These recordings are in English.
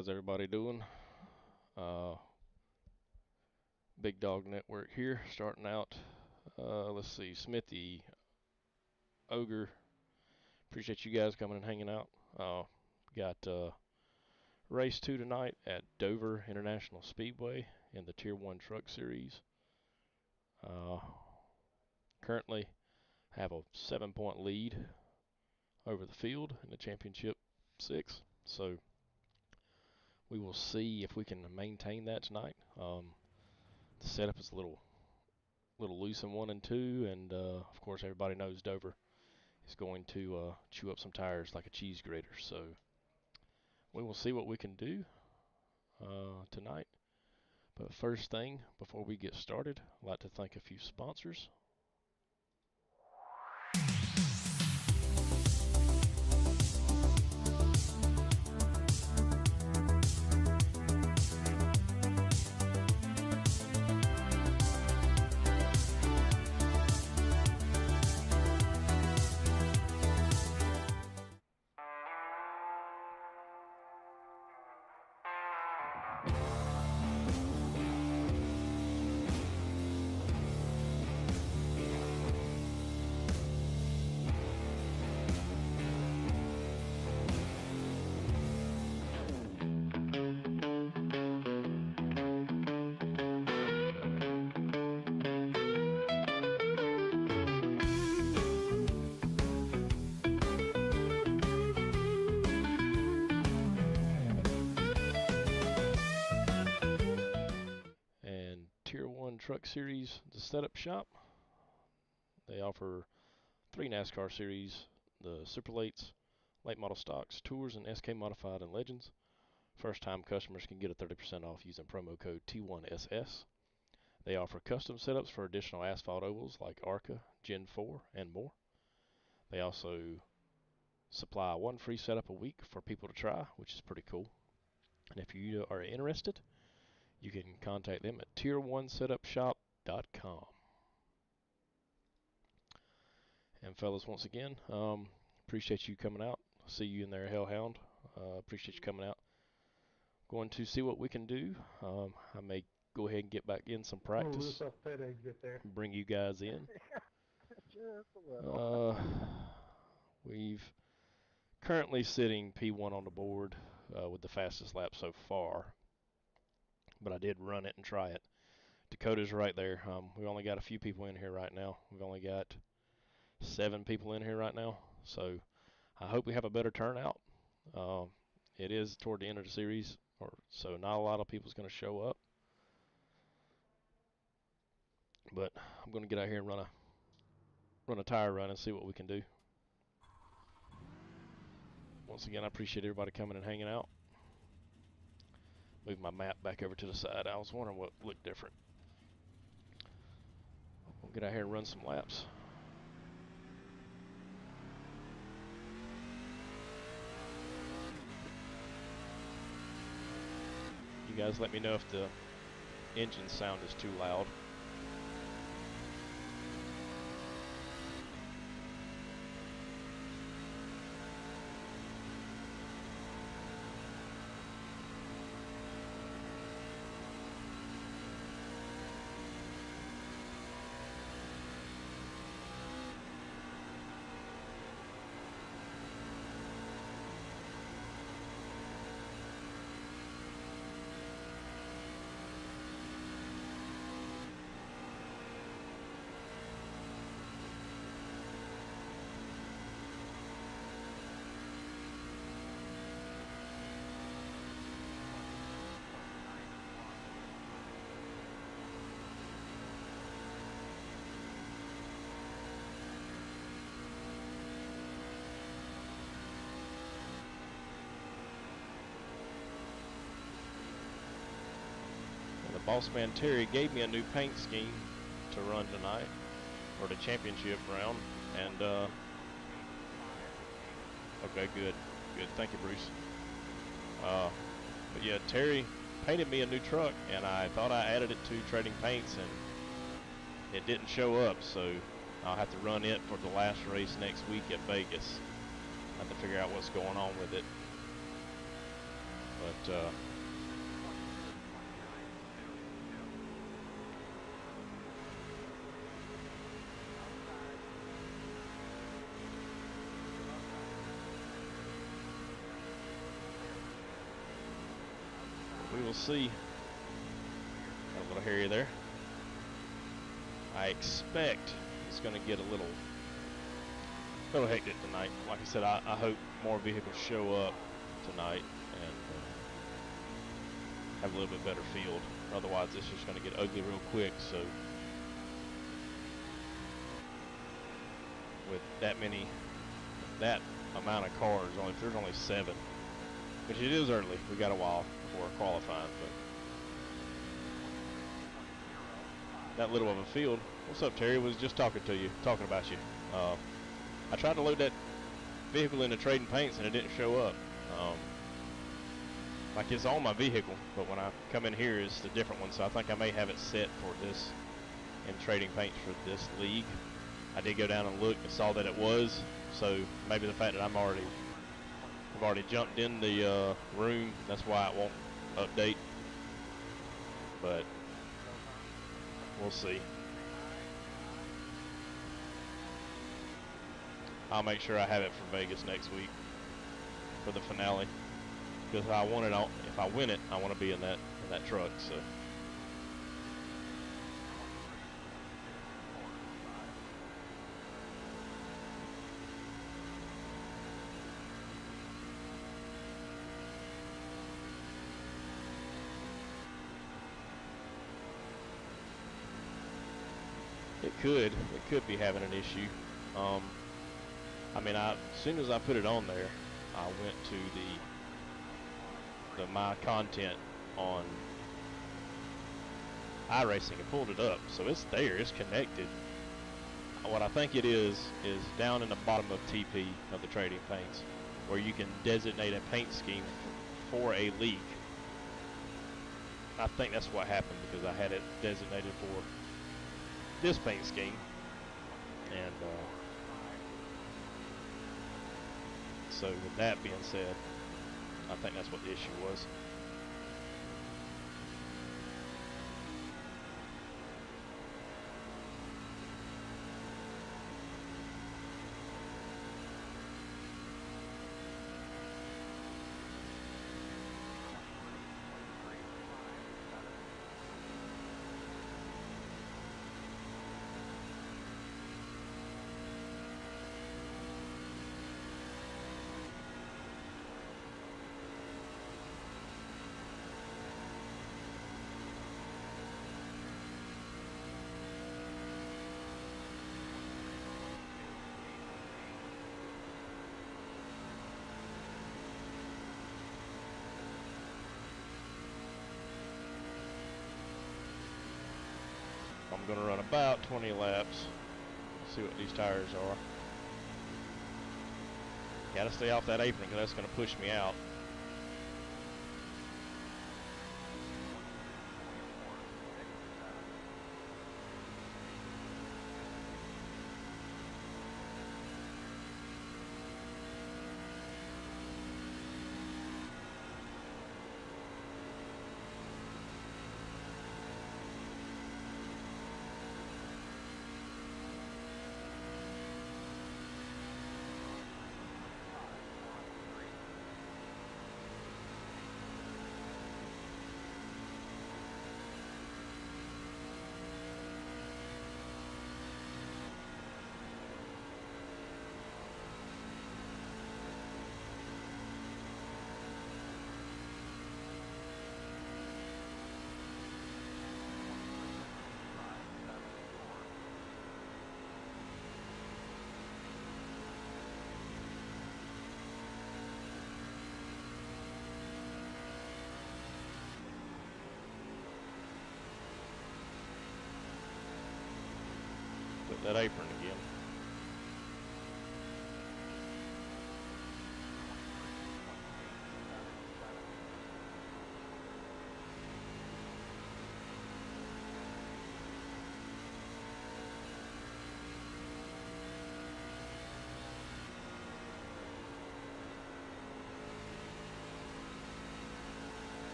How's everybody doing? Big Dog Network here, starting out. Let's see, Smithy, Ogre, appreciate you guys coming and hanging out. Got race 2 tonight at Dover International Speedway in the Tier 1 Truck Series. Currently have a 7-point lead over the field in the Championship 6, so we will see if we can maintain that tonight. The setup is a little loose in 1 and 2, and of course everybody knows Dover is going to chew up some tires like a cheese grater, so we will see what we can do tonight. But first thing, before we get started, I'd like to thank a few sponsors. Tier 1 Truck Series, the setup shop. They offer 3 NASCAR series, the Super Lates, Late Model Stocks, Tours, and SK Modified and Legends. First time customers can get a 30% off using promo code T1TS. They offer custom setups for additional asphalt ovals like ARCA, Gen 4, and more. They also supply 1 free setup a week for people to try, which is pretty cool. And if you are interested, you can contact them at tier1setupshop.com. And fellas, once again, appreciate you coming out. See you in there, Hellhound. Appreciate you coming out. Going to see what we can do. I may go ahead and get back in some practice. Bring you guys in. We've currently sitting P1 on the board with the fastest lap so far. But I did run it and try it. Dakota's right there. We've only got a few people in here right now. We've only got 7 people in here right now. So I hope we have a better turnout. It is toward the end of the series, so not a lot of people's going to show up. But I'm going to get out here and run a tire run and see what we can do. Once again, I appreciate everybody coming and hanging out. Move my map back over to the side. I was wondering what looked different. We'll get out here and run some laps. You guys let me know if the engine sound is too loud. The boss man Terry gave me a new paint scheme to run tonight, or the championship round, and okay, good, thank you, Bruce. But yeah, Terry painted me a new truck, and I thought I added it to Trading Paints, and it didn't show up, so I'll have to run it for the last race next week at Vegas. I have to figure out what's going on with it. But we will see. Got a little hairy there. I expect it's going to get a little hectic tonight. Like I said, I hope more vehicles show up tonight and have a little bit better field. Otherwise, it's just going to get ugly real quick. So, with that amount of cars, there's only 7, which it is early. We got a while before qualifying, but that little of a field. What's up, Terry? Was just talking about you. I tried to load that vehicle into trading paints and it didn't show up. Like it's on my vehicle, but when I come in here, it's the different one. So I think I may have it set for this in trading paints for this league. I did go down and look and saw that it was. So maybe the fact that I've already jumped in the room, that's why it won't update. But we'll see. I'll make sure I have it for Vegas next week for the finale, because if I win it, I want to be in that truck. So it could be having an issue. I mean, as soon as I put it on there, I went to the my content on iRacing and pulled it up. So it's there, it's connected. What I think it is down in the bottom of TP of the trading paints, where you can designate a paint scheme for a league. I think that's what happened, because I had it designated for this paint scheme, and so with that being said, I think that's what the issue was. I'm going to run about 20 laps, see what these tires are. Got to stay off that apron, because that's going to push me out. Put that apron again.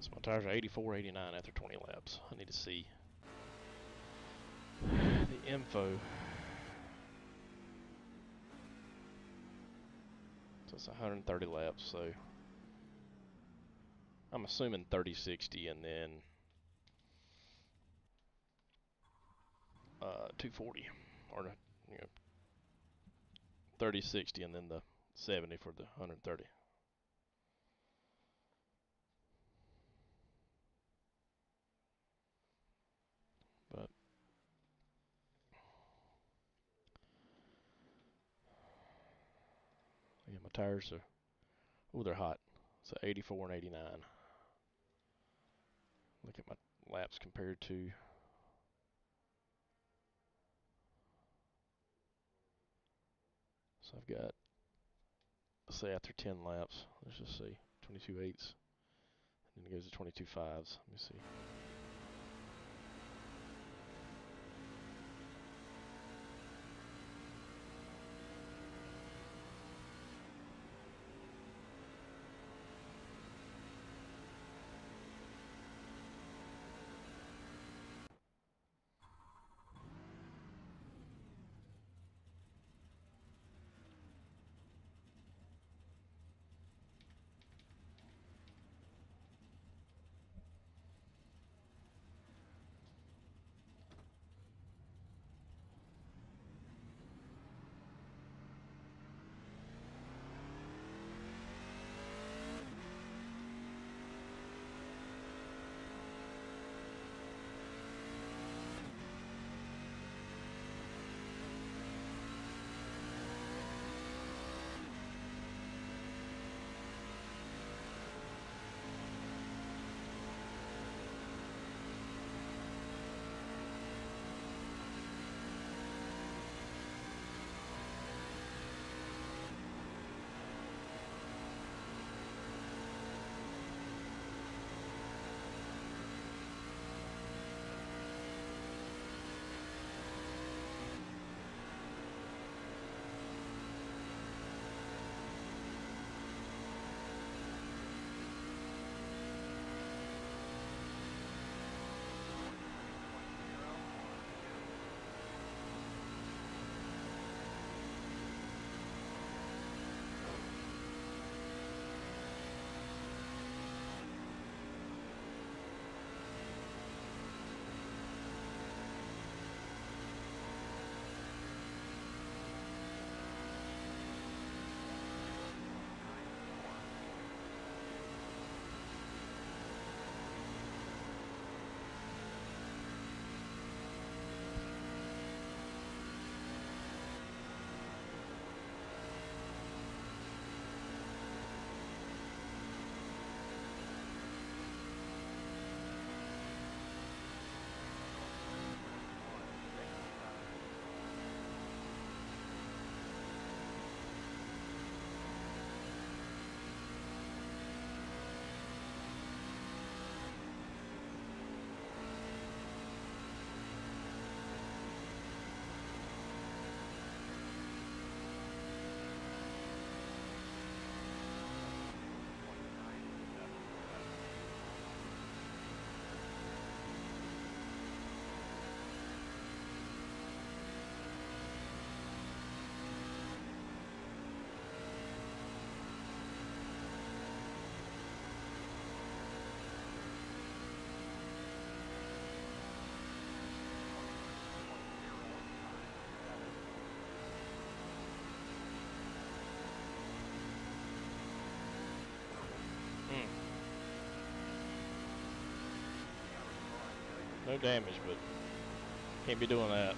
So my tires are 84, 89 after 20 laps. I need to see the info. So it's 130 laps, so I'm assuming 30-60 and then 240, or you know, 30-60 and then the 70 for the 130. But yeah, my tires are, oh, they're hot. So 84 and 89. Look at my laps compared to. So I've got, let's say after 10 laps, let's just say 22/8, and then it goes to 22/5. Let me see. No damage, but can't be doing that.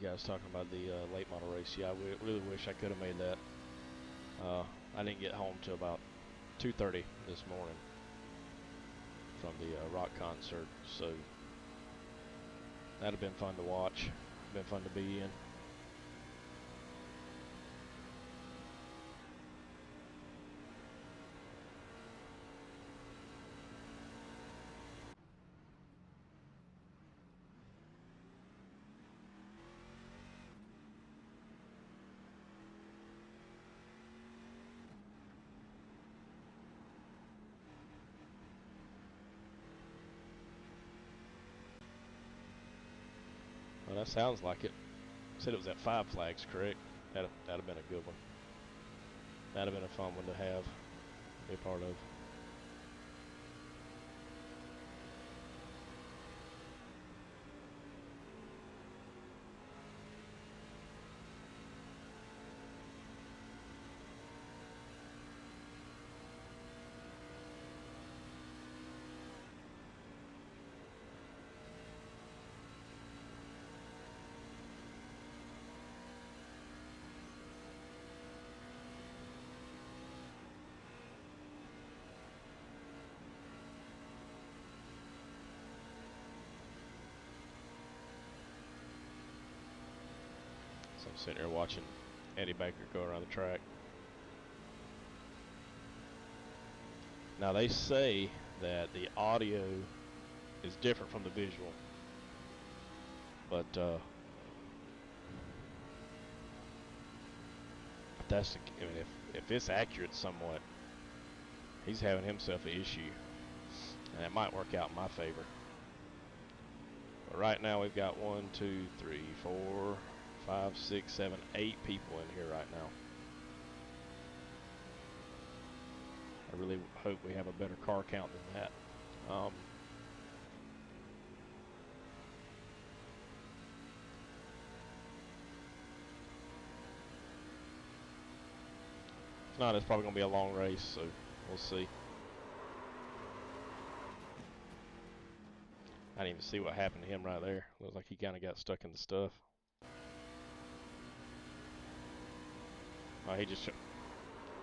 guys talking about the late model race. Yeah, I really wish I could have made that. I didn't get home till about 2:30 this morning from the rock concert, so that'd have been fun to watch. Been fun to be in. Well, that sounds like it. Said it was at 5 Flags, correct? That'd have been a good one. That'd have been a fun one to have, be a part of. So I'm sitting here watching Eddie Baker go around the track. Now they say that the audio is different from the visual, but that's the, I mean, if it's accurate somewhat, he's having himself an issue, and it might work out in my favor. But right now we've got 1, 2, 3, 4, 5, 6, 7, 8 people in here right now. I really hope we have a better car count than that. If not, it's probably going to be a long race, so we'll see. I didn't even see what happened to him right there. Looks like he kind of got stuck in the stuff. Oh, he just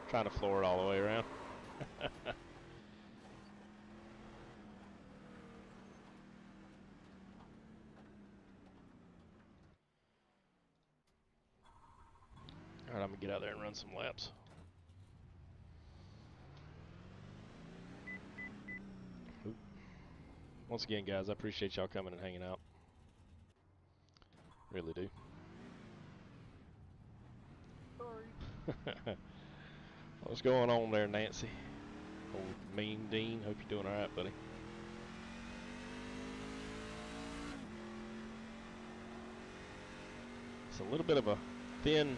trying to floor it all the way around. All right, I'm going to get out there and run some laps. Oop. Once again, guys, I appreciate y'all coming and hanging out. Really do. Sorry. What's going on there, Nancy? Old Mean Dean. Hope you're doing all right, buddy. It's a little bit of a thin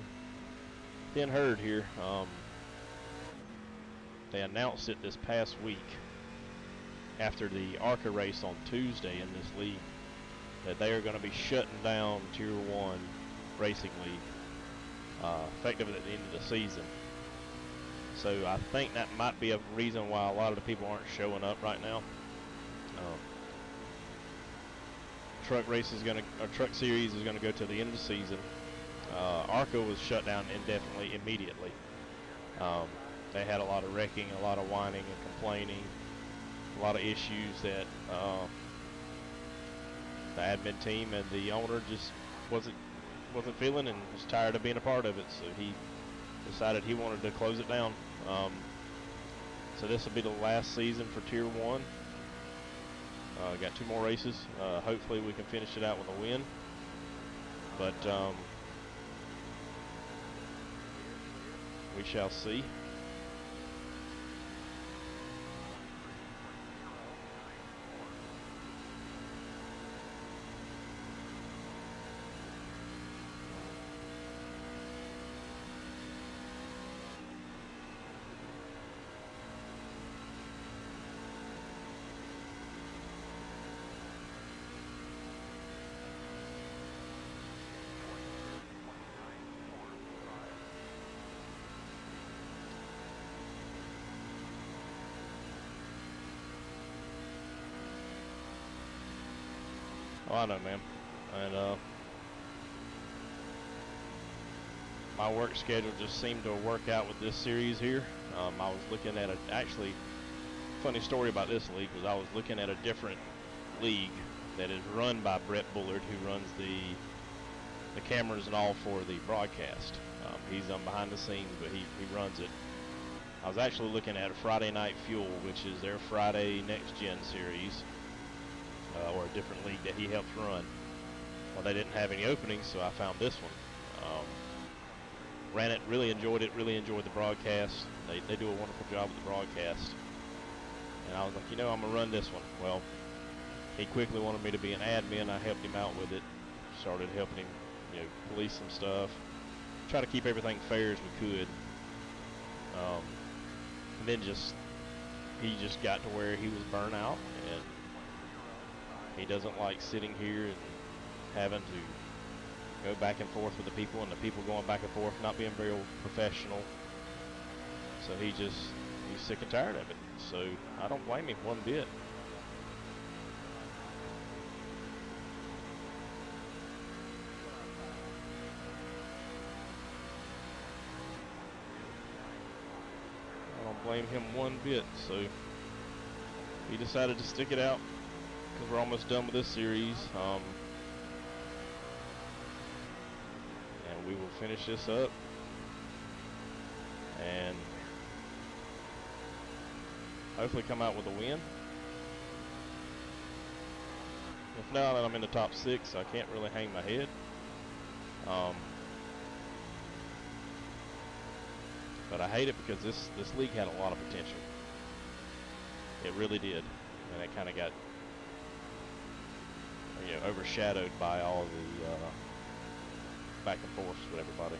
herd here. They announced it this past week after the ARCA race on Tuesday in this league that they are going to be shutting down Tier 1 Racing League effective at the end of the season. So I think that might be a reason why a lot of the people aren't showing up right now. Truck race is going to, or truck series is going to go to the end of the season. ARCA was shut down indefinitely, immediately. They had a lot of wrecking, a lot of whining and complaining, a lot of issues that the admin team and the owner just wasn't feeling and was tired of being a part of it. So he decided he wanted to close it down. So this will be the last season for Tier 1. Got 2 more races. Hopefully we can finish it out with a win. But we shall see. Oh, I know, man. And my work schedule just seemed to work out with this series here. I was looking at actually, funny story about this league was I was looking at a different league that is run by Brett Bullard, who runs the cameras and all for the broadcast. He's behind the scenes, but he runs it. I was actually looking at Friday Night Fuel, which is their Friday Next Gen series, or a different league that he helps run. Well, they didn't have any openings, so I found this one. Ran it, really enjoyed the broadcast. They do a wonderful job with the broadcast. And I was like, I'm going to run this one. Well, he quickly wanted me to be an admin. I helped him out with it. Started helping him, police some stuff. Try to keep everything fair as we could. And then he just got to where he was burnt out, and he doesn't like sitting here and having to go back and forth with the people, and the people going back and forth, not being very professional. So he's sick and tired of it. So I don't blame him one bit. I don't blame him one bit. So he decided to stick it out because we're almost done with this series. And we will finish this up. And hopefully come out with a win. If not, then I'm in the top 6. I can't really hang my head. But I hate it because this league had a lot of potential. It really did. And it kind of got overshadowed by all the back and forth with everybody.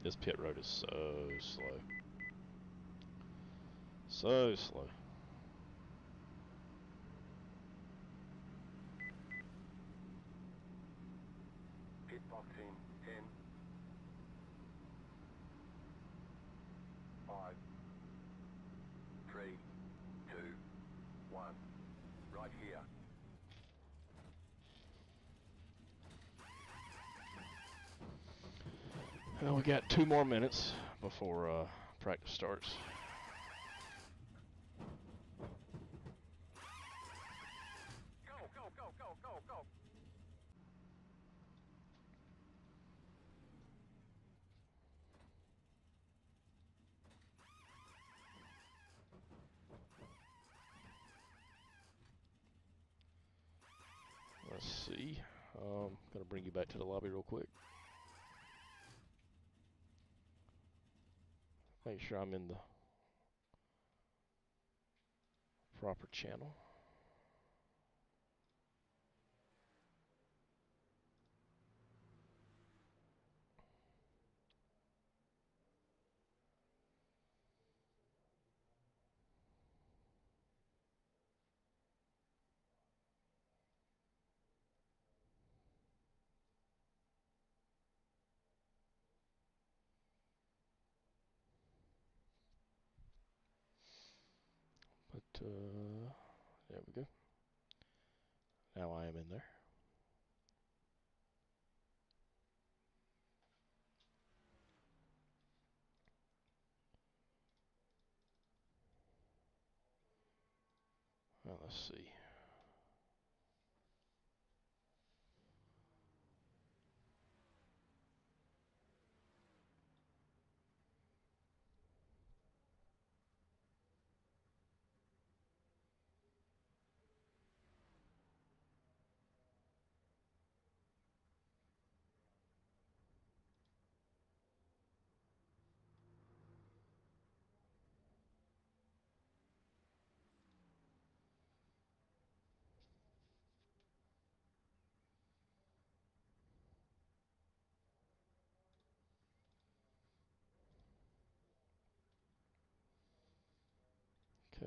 This pit road is so slow. So slow. Pit box in 10, 5, 3, 2, 1. Right here. Well, we got 2 more minutes before practice starts. Go, go, go, go, go, go. Let's see. Gonna bring you back to the lobby real quick. Make sure I'm in the proper channel. But there we go. Now I am in there. Well, let's see.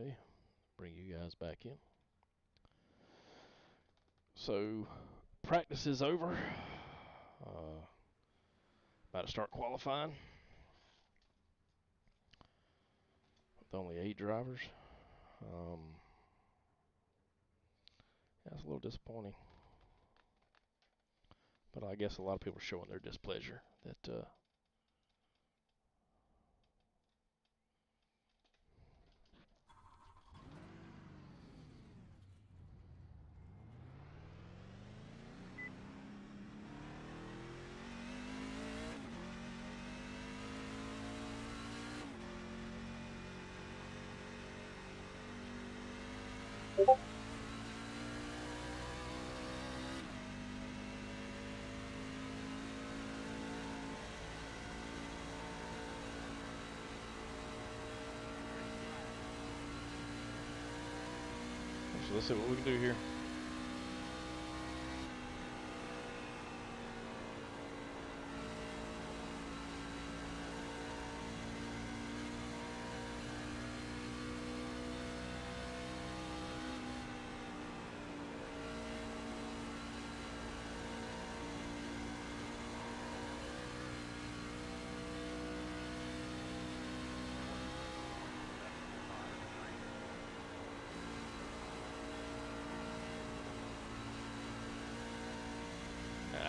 Okay, bring you guys back in. So, practice is over. About to start qualifying with only 8 drivers. That's a little disappointing. But I guess a lot of people are showing their displeasure that so let's see what we can do here.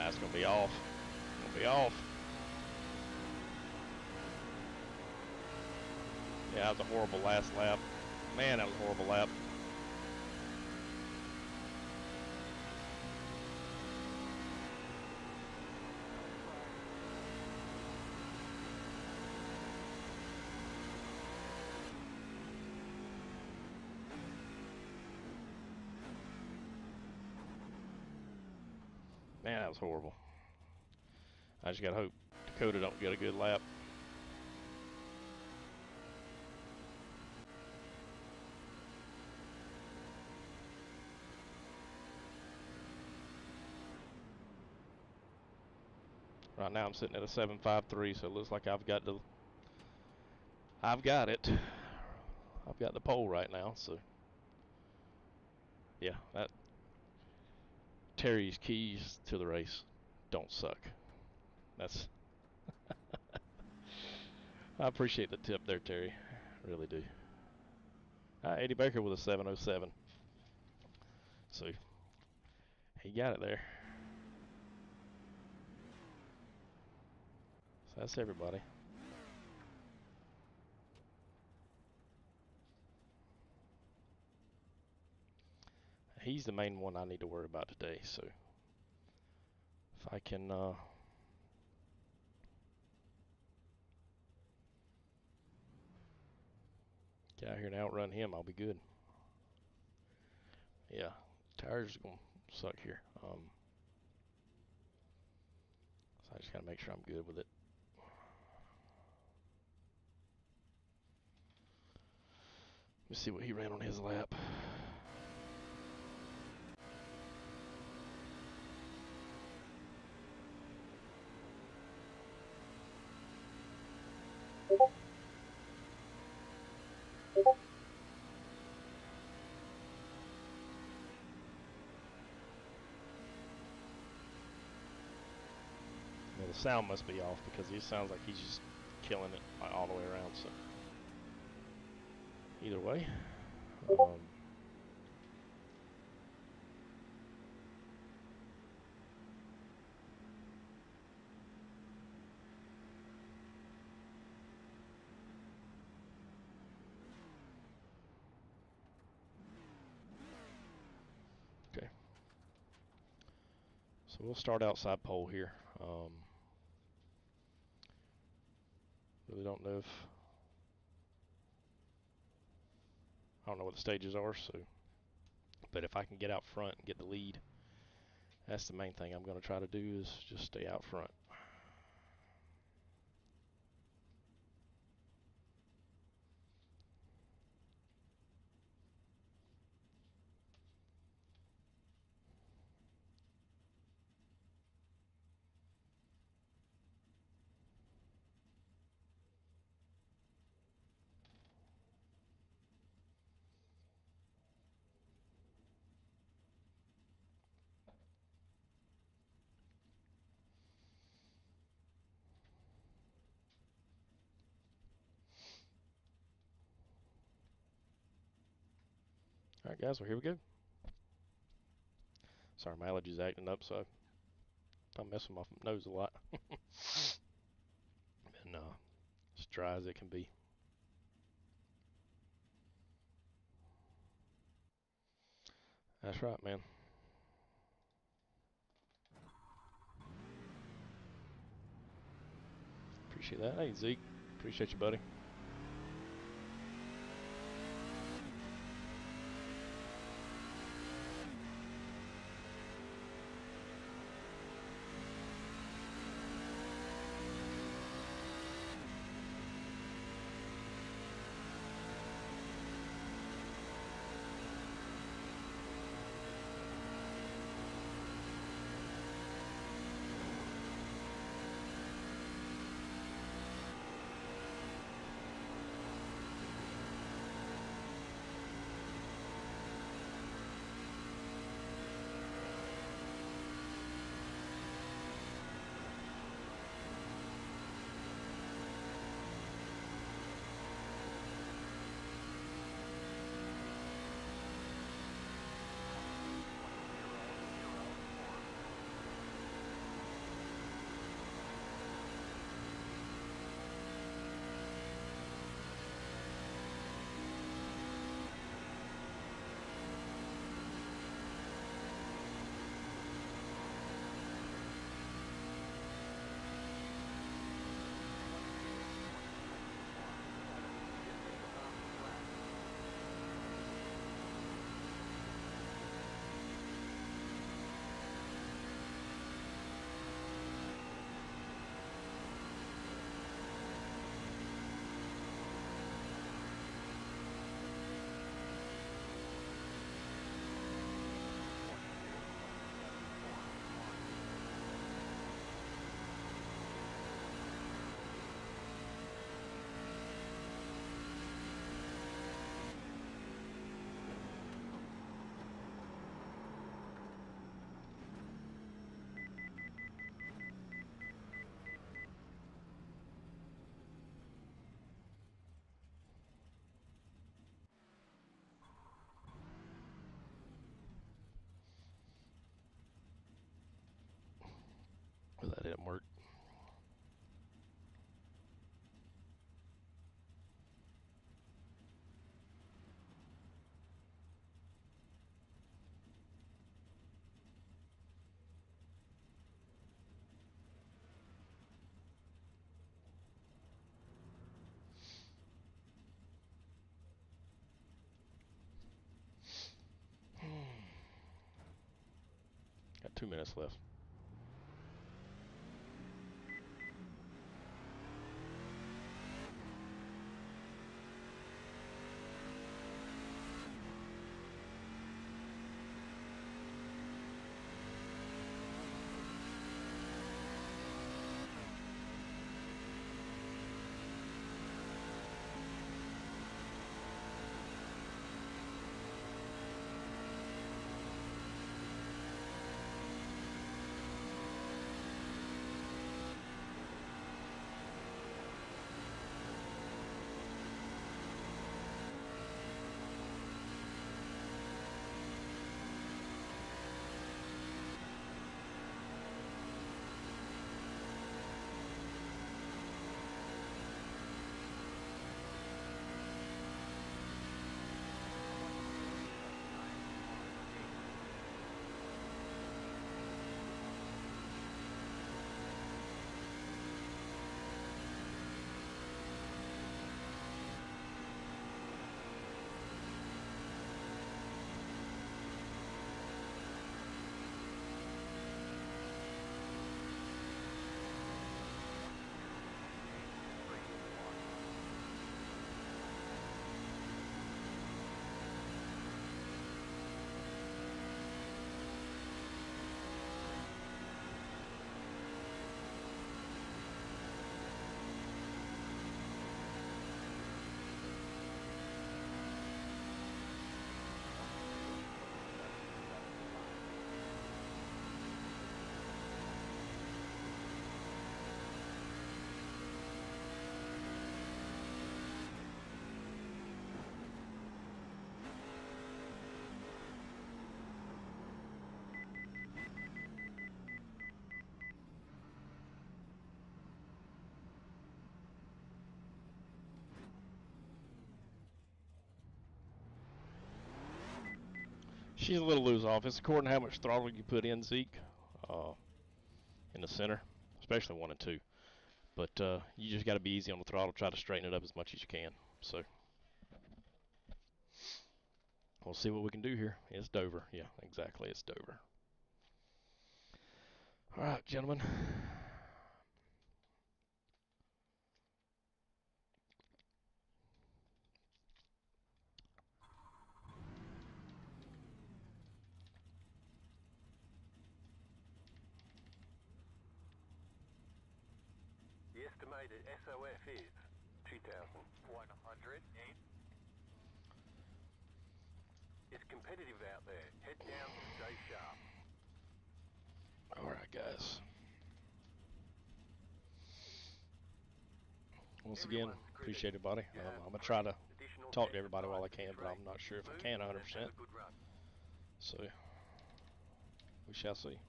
It's gonna be off. Gonna be off. Yeah, that was a horrible last lap. Man, that was a horrible lap. Man, that was horrible. I just gotta hope Dakota don't get a good lap. Right now I'm sitting at a 7.53, so it looks like I've got it. I've got the pole right now, so yeah, that Terry's keys to the race don't suck. That's I appreciate the tip there, Terry. I really do. Eddie Baker with a 7.07. So he got it there. So that's everybody. He's the main one I need to worry about today. So if I can get out here and outrun him, I'll be good. Yeah, tires are gonna suck here. So I just gotta make sure I'm good with it. Let's see what he ran on his lap. Yeah, the sound must be off because he sounds like he's just killing it all the way around. So either way, okay. So we'll start outside pole here. Really don't know if I don't know what the stages are, so but if I can get out front and get the lead, that's the main thing I'm going to try to do is just stay out front. All right, guys. Well, here we go. Sorry, my allergies acting up, so I'm messing with my nose a lot. And as dry as it can be. That's right, man. Appreciate that. Hey, Zeke. Appreciate you, buddy. Well, that didn't work. Got 2 minutes left. She's a little loose off. It's according to how much throttle you put in, Zeke, in the center, especially 1 and 2. But you just got to be easy on the throttle. Try to straighten it up as much as you can. So we'll see what we can do here. It's Dover. Yeah, exactly. It's Dover. All right, gentlemen. The estimated SOF is 2,108. It's competitive out there. Head down, stay sharp. All right, guys. Once again, appreciate it, buddy. I'm going to try to talk to everybody while I can, but I'm not sure if I can 100%. So, we shall see.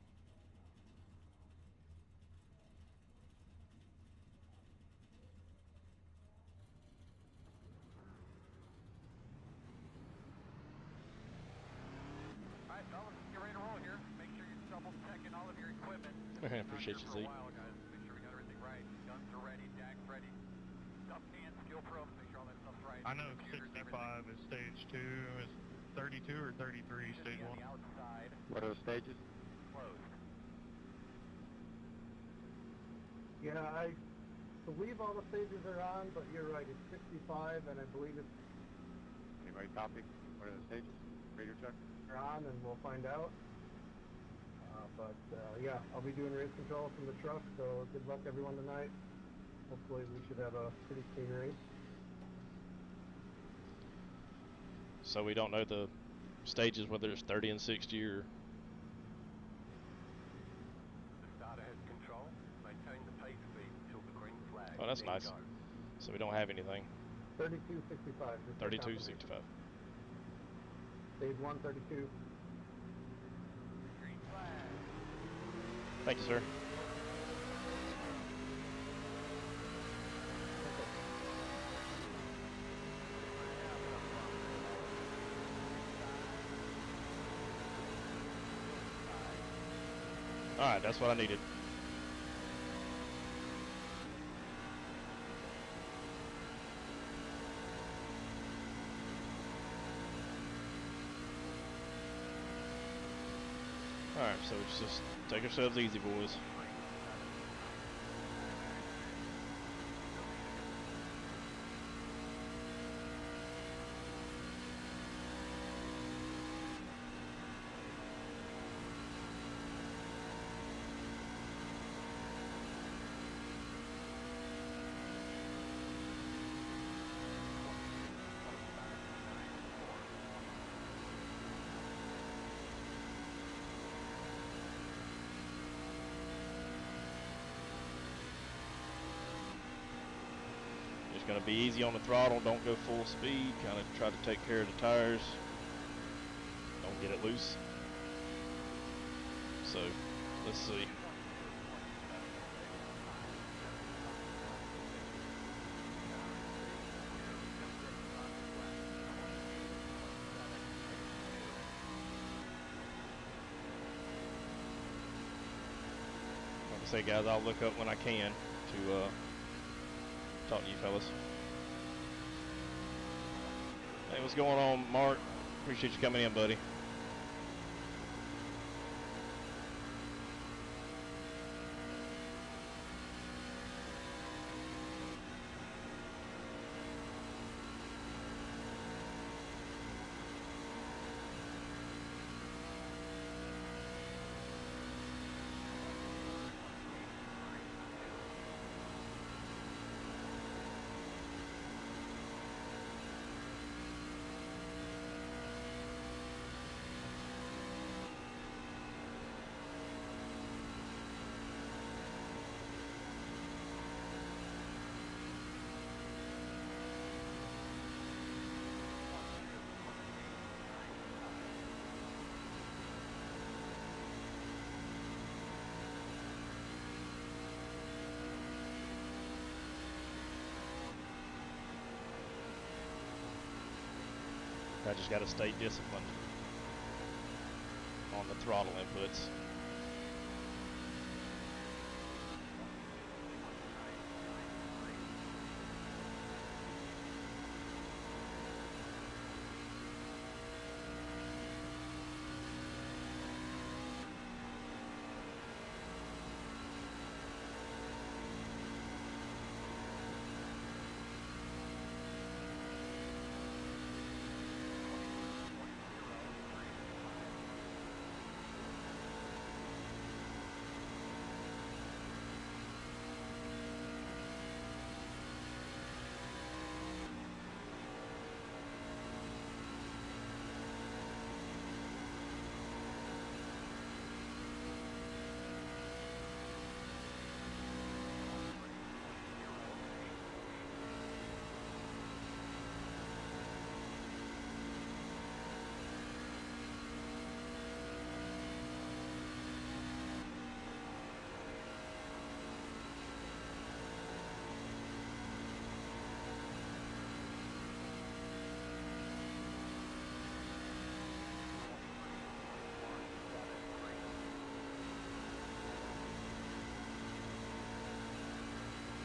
All right, fellas, get ready to roll here. Make sure you're double checking all of your equipment. Appreciate you, Zeke. Make sure we got everything right. Guns are ready, DAC's ready. Stuff and skill probes, make sure all that stuff's right. I know 65 is stage 2, is 32 or 33 stage 1. Outside, What are the stages? closed. Yeah, I believe all the stages are on, but you're right, it's 65, and I believe it's Anybody copy? What are the stages? Radio check? on, and we'll find out. Yeah, I'll be doing race control from the truck, so good luck everyone tonight. Hopefully we should have a pretty clean race. So we don't know the stages, whether it's 30 and 60 or... The starter has control. Maintain the pace speed until the green flag. Oh, that's then nice. go. So we don't have anything. 32, 65. just for 32, confirmation. 65. Stage 1, 32. Green flag. Thank you, sir. All right, that's what I needed. All right, so just take ourselves easy, boys. Just gonna be easy on the throttle. Don't go full speed. Kind of try to take care of the tires. Don't get it loose. So, let's see. Like I say, guys, I'll look up when I can to talk to you fellas. Hey, what's going on, Mark? Appreciate you coming in, buddy. I just got to stay disciplined. on the throttle inputs.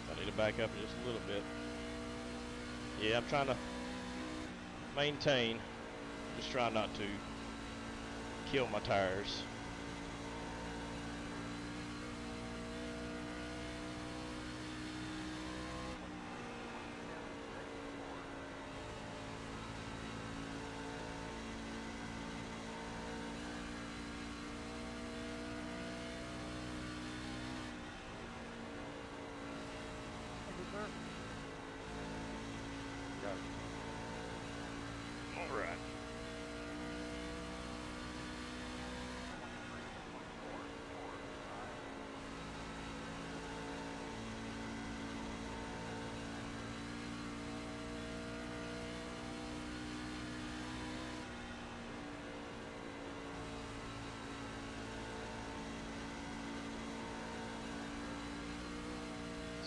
I need to back up just a little bit. Yeah, I'm trying to maintain, just try not to kill my tires. Got it. All right.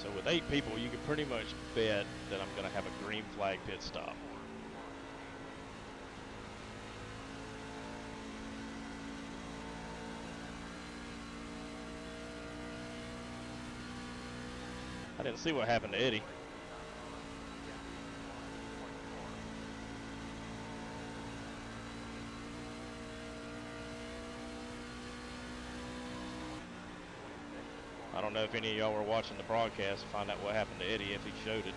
So with 8 people, you can pretty much bet that I'm going to have a green flag pit stop. I didn't see what happened to Eddie. I don't know if any of y'all were watching the broadcast to find out what happened to Eddie, if he showed it.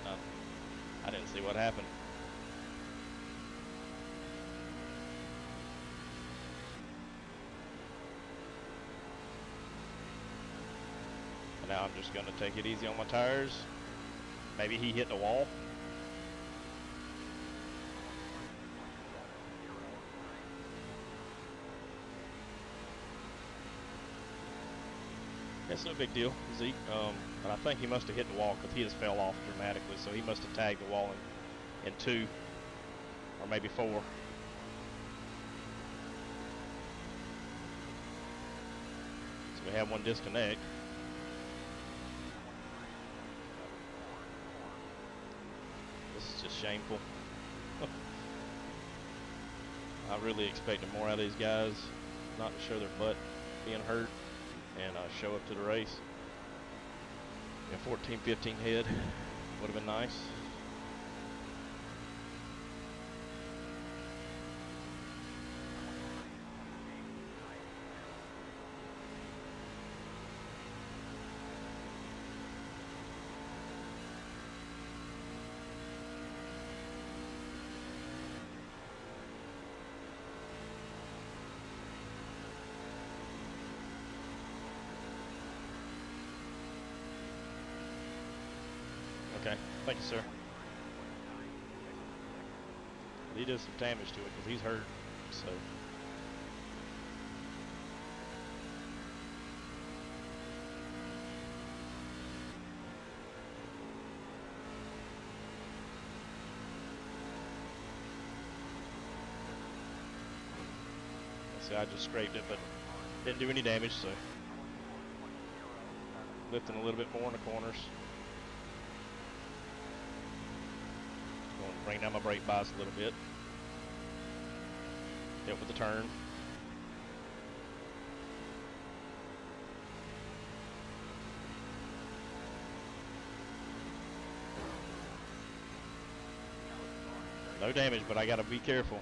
I didn't see what happened. And now I'm just going to take it easy on my tires. Maybe he hit the wall. It's no big deal, Zeke. But I think he must have hit the wall because he just fell off dramatically. So he must have tagged the wall in 2 or maybe 4. So we have one disconnect. This is just shameful. I really expected more out of these guys, not to show their butt being hurt and show up to the race. Yeah, 14, 15 head would have been nice. Okay, thank you, sir. He did some damage to it because he's hurt, so. See, I just scraped it, but didn't do any damage, so. Lifting a little bit more in the corners. Going to bring down my brake bias a little bit. Hit with the turn. no damage, but I gotta be careful.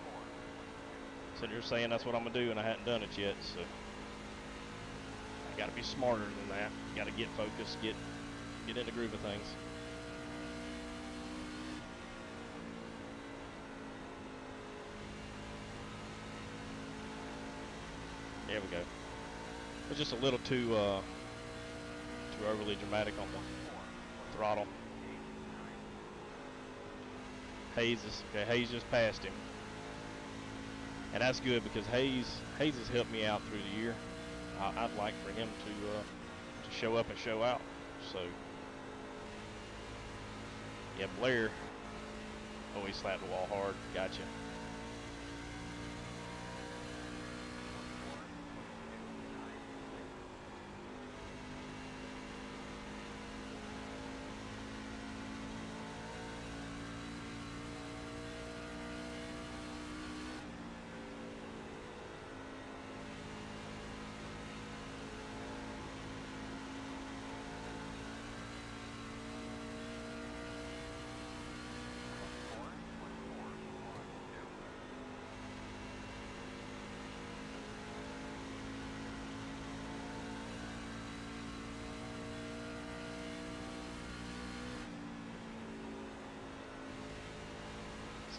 Sitting here saying that's what I'm gonna do, and I hadn't done it yet, so I gotta be smarter than that. Gotta get focused, get in the groove of things. There we go. It's just a little too overly dramatic on the throttle. Hayes just passed him, and that's good because Hayes has helped me out through the year. I'd like for him to show up and show out. So yeah, Blair. Oh, he slapped the wall hard. Gotcha.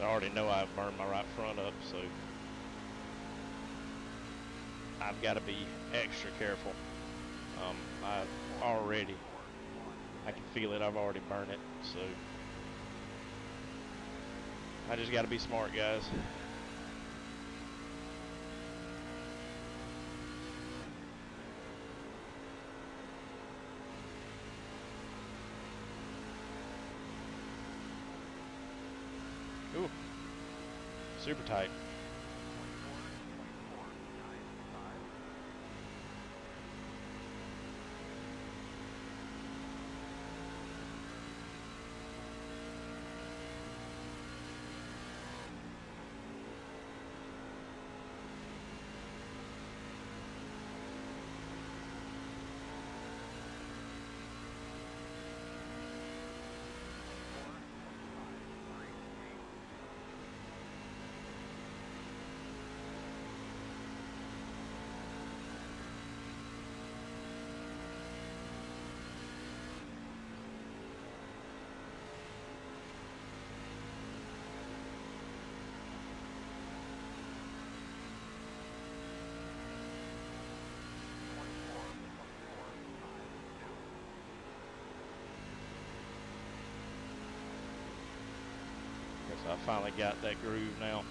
I already know I've burned my right front up, so I've got to be extra careful. I can feel it. I've already burned it, so I just got to be smart, guys. Ooh, super tight. So I finally got that groove now.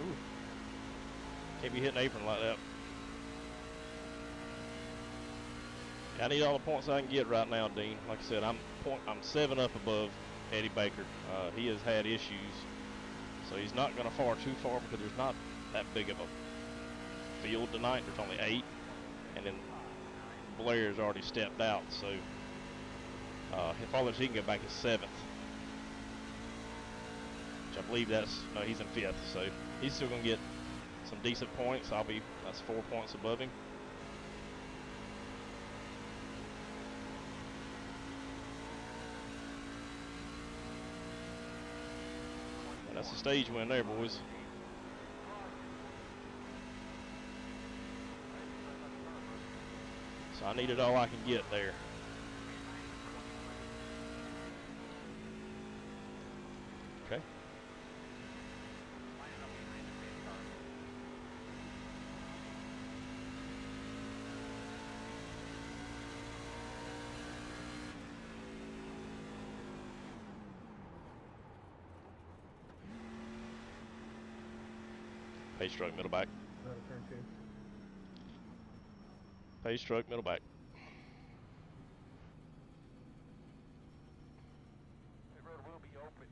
Ooh. Can't be hitting the apron like that. I need all the points I can get right now, Dean. Like I said, I'm 7 up above Eddie Baker. He has had issues, so he's not going to far too far because there's not that big of a field tonight. There's only 8, and then Blair's already stepped out, so as far as he can go back to 7th, which I believe no, he's in 5th, so he's still going to get some decent points. That's 4 points above him. And that's a stage win there, boys. So I needed all I can get there. Okay. Page truck, middle back. Turn 2. Page truck, middle back. The road will be open.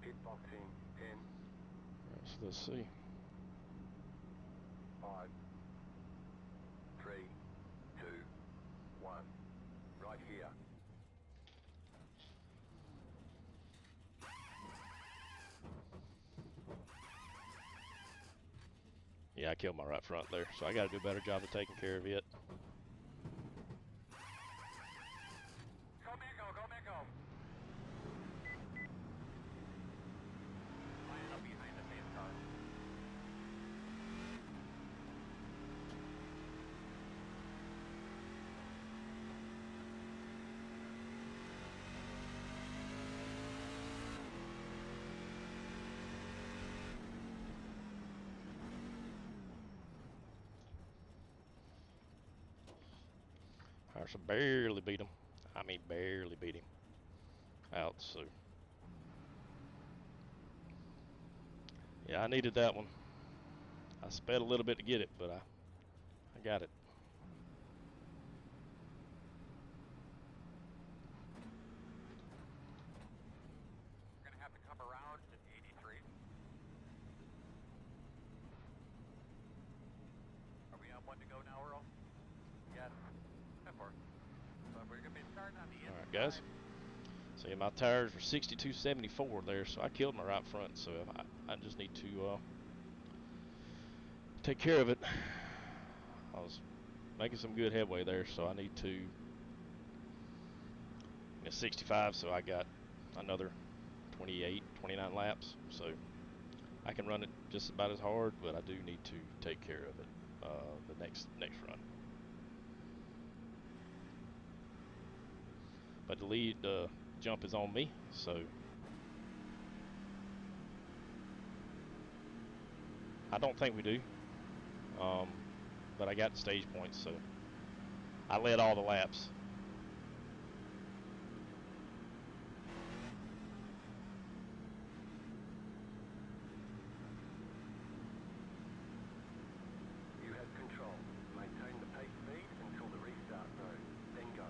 Hitboxing in So let's see. 5, 3, 2, 1. Right here. Yeah, I killed my right front there, so I got to do a better job of taking care of it. Go Mako, go Mako. Line up behind the main car. All right, so barely beat him. I mean, barely beat him out, so. Yeah, I needed that one. I sped a little bit to get it, but I got it. We're gonna have to come around to 83. Are we on one to go now, Earl? Yes. Of course. So we're gonna be starting on the All right, inside. guys. See, my tires were 62.74 there, so I killed my right front. So I just need to take care of it. I was making some good headway there, so I need to. It's 65, so I got another 28, 29 laps. So I can run it just about as hard, but I do need to take care of it the next run. But the lead jump is on me, so I don't think we do. But I got the stage points, so I led all the laps. You have control. Maintain the pace speed until the restart zone. Then go.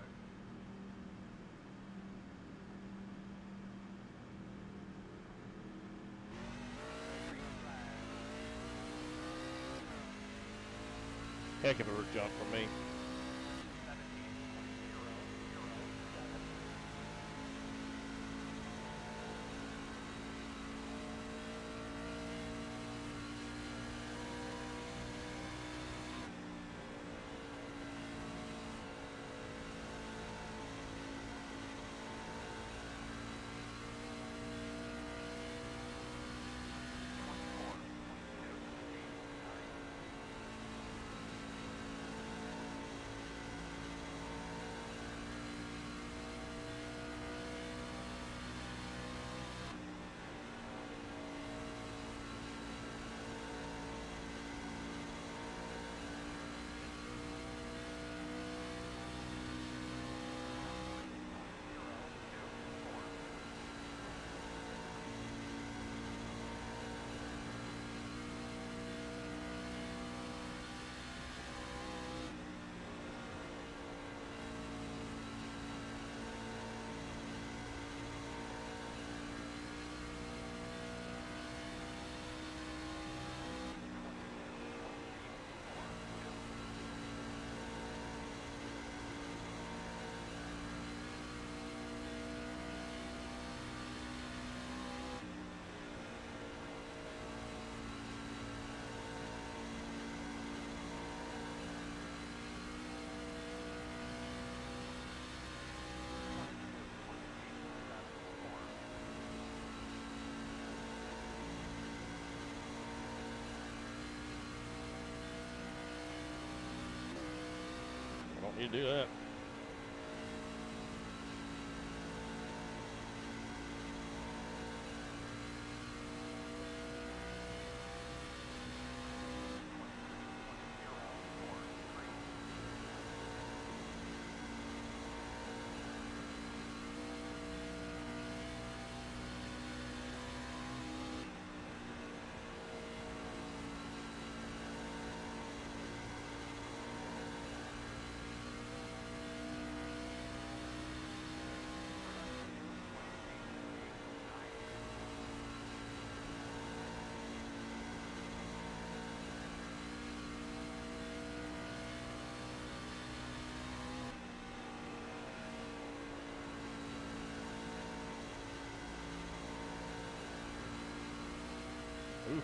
Heck of a jump for me. 17.007. You do that. Ooh.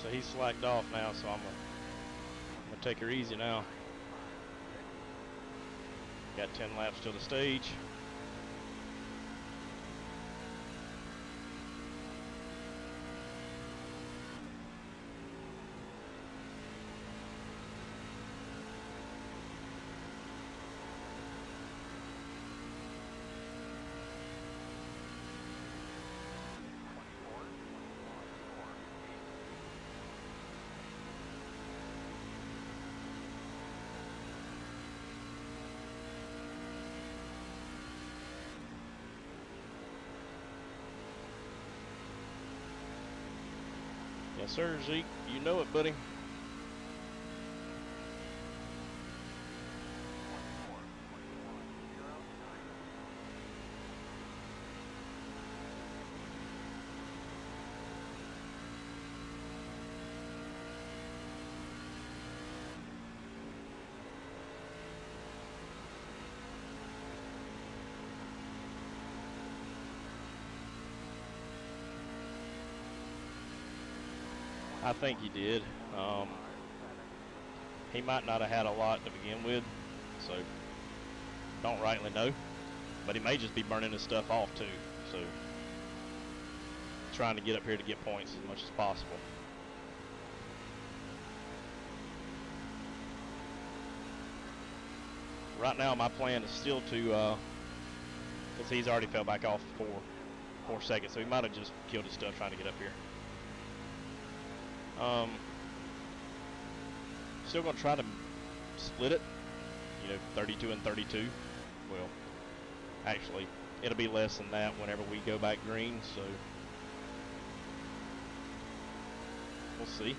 so he's slacked off now, so I'm gonna take her easy now. Got 10 laps till the stage. Yes, sir, Zeke. You know it, buddy. I think he did. He might not have had a lot to begin with, so don't rightly know. But he may just be burning his stuff off too, so trying to get up here to get points as much as possible. Right now my plan is still to, because he's already fell back off 4 seconds, so he might have just killed his stuff trying to get up here. Still gonna try to split it, you know, 32 and 32. Well, actually, it'll be less than that whenever we go back green, so we'll see.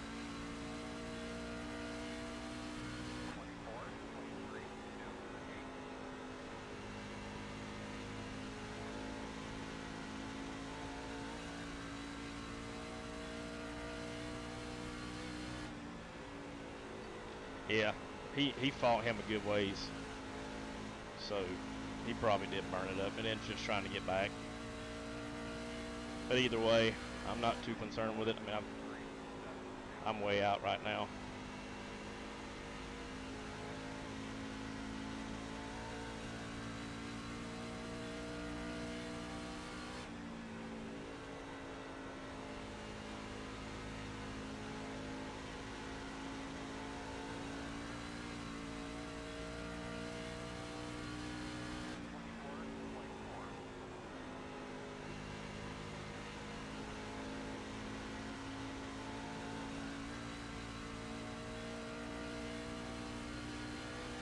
Yeah, he fought him a good ways, so he probably did burn it up and then just trying to get back. But either way, I'm not too concerned with it. I mean, I'm way out right now.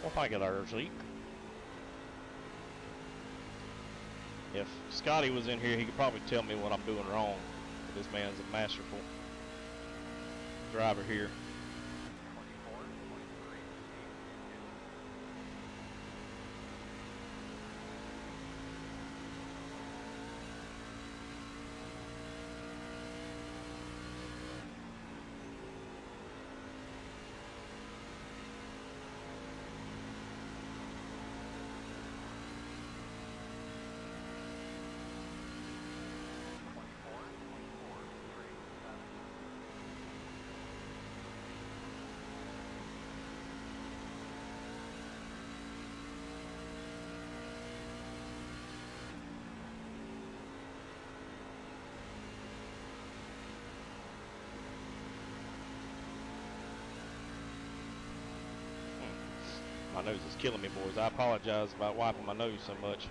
Well, thank you there, Zeke. If Scotty was in here, he could probably tell me what I'm doing wrong. But this man's a masterful driver here. My nose is killing me, boys. I apologize about wiping my nose so much.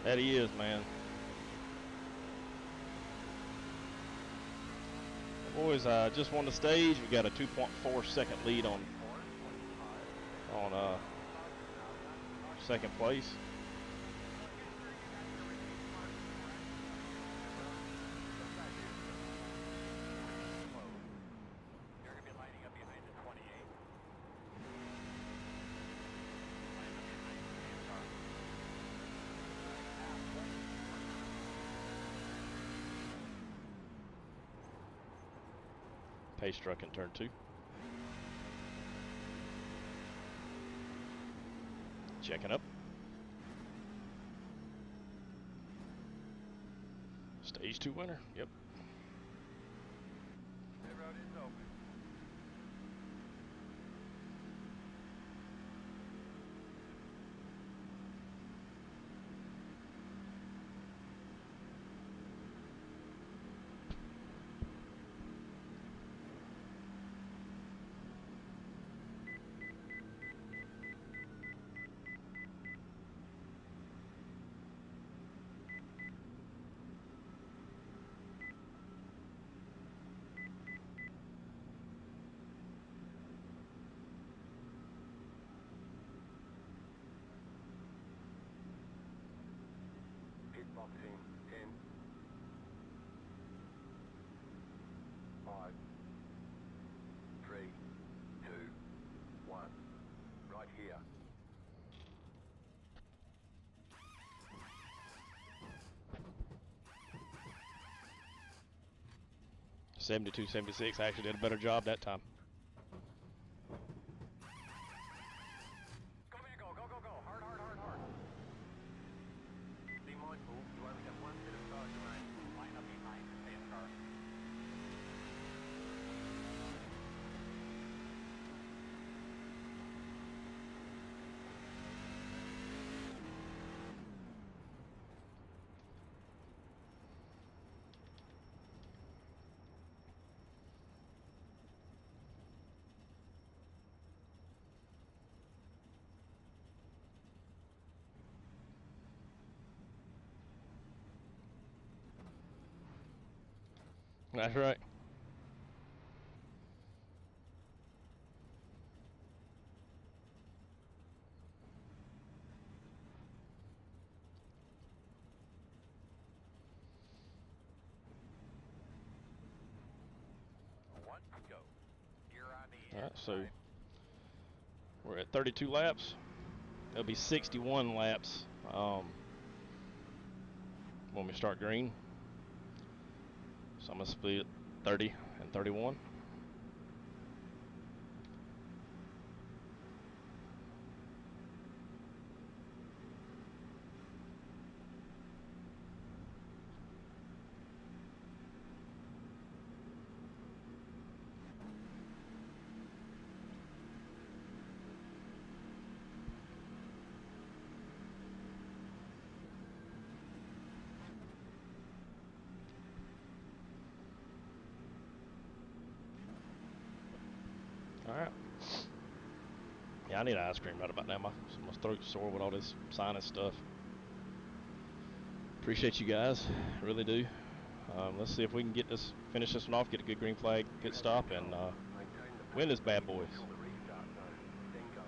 That he is, man. Boys, I just won the stage. We got a 2.4 second lead on second place. You're going to be lining up behind the 28. Pace truck in turn 2. Checking up. Stage 2 winner. Yep. Pit road is open. Pit box in 10, 5, 3, 2, 1. Right here. 72-76. I actually did a better job that time. Go man, go, go, go, go. Hard, hard, hard, hard. Be mindful, you only have one set of stars lane. Line up behind the same car. That's right. One, go. You're on the All right, so inside. we're at 32 laps. There'll be 61 laps when we start green. So I'm gonna split 30 and 31. All right. Yeah, I need ice cream right about now. My throat's sore with all this sinus stuff. Appreciate you guys, really do. Let's see if we can finish this one off, get a good green flag, good stop, and win this bad boys. Until the restart zone. Then go.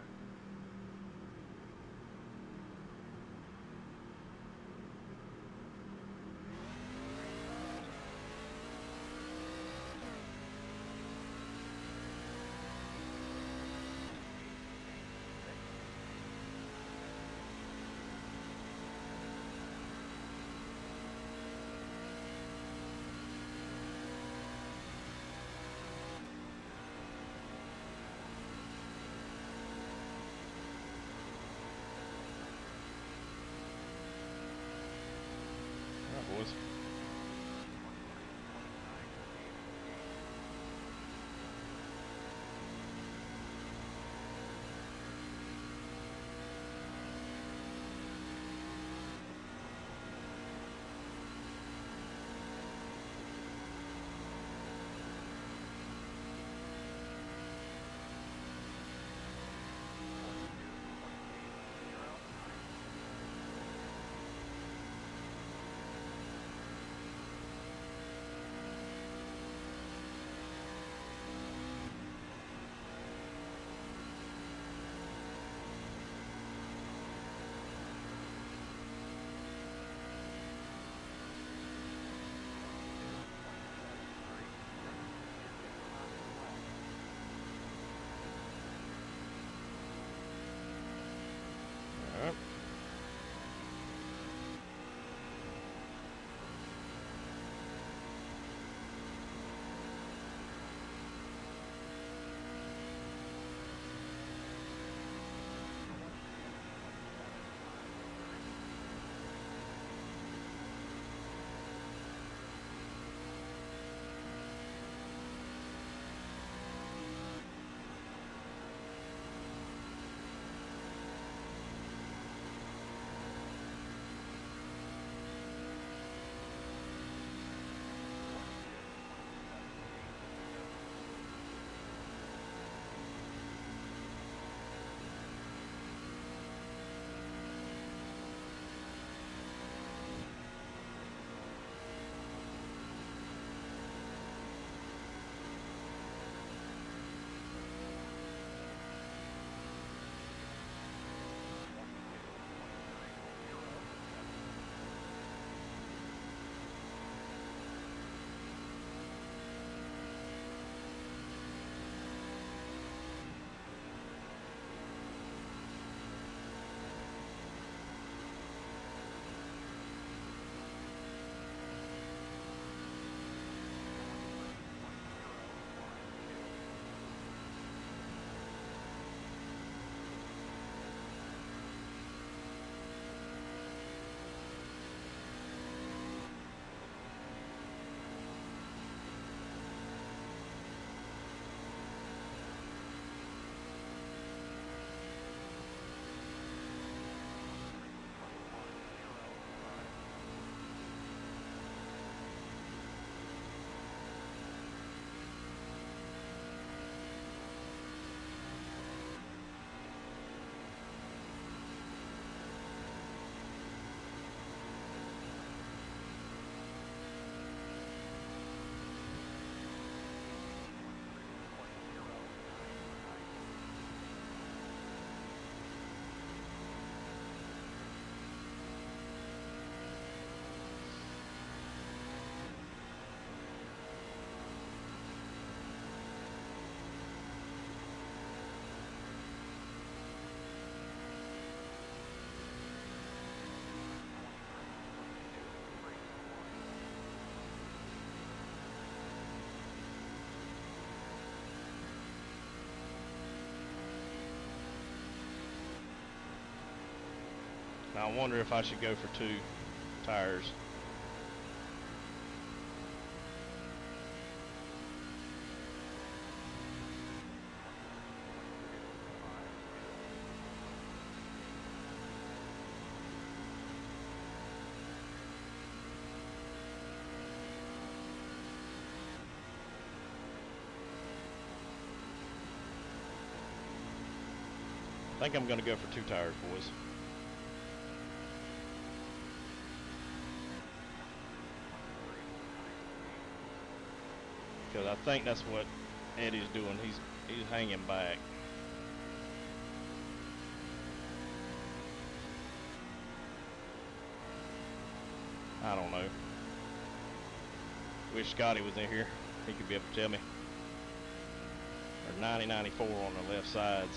Now I wonder if I should go for 2 tires. I think I'm going to go for 2 tires, boys. Because I think that's what Eddie's doing. He's hanging back. I don't know. Wish Scotty was in here. He could be able to tell me. Or 90-94 on the left sides.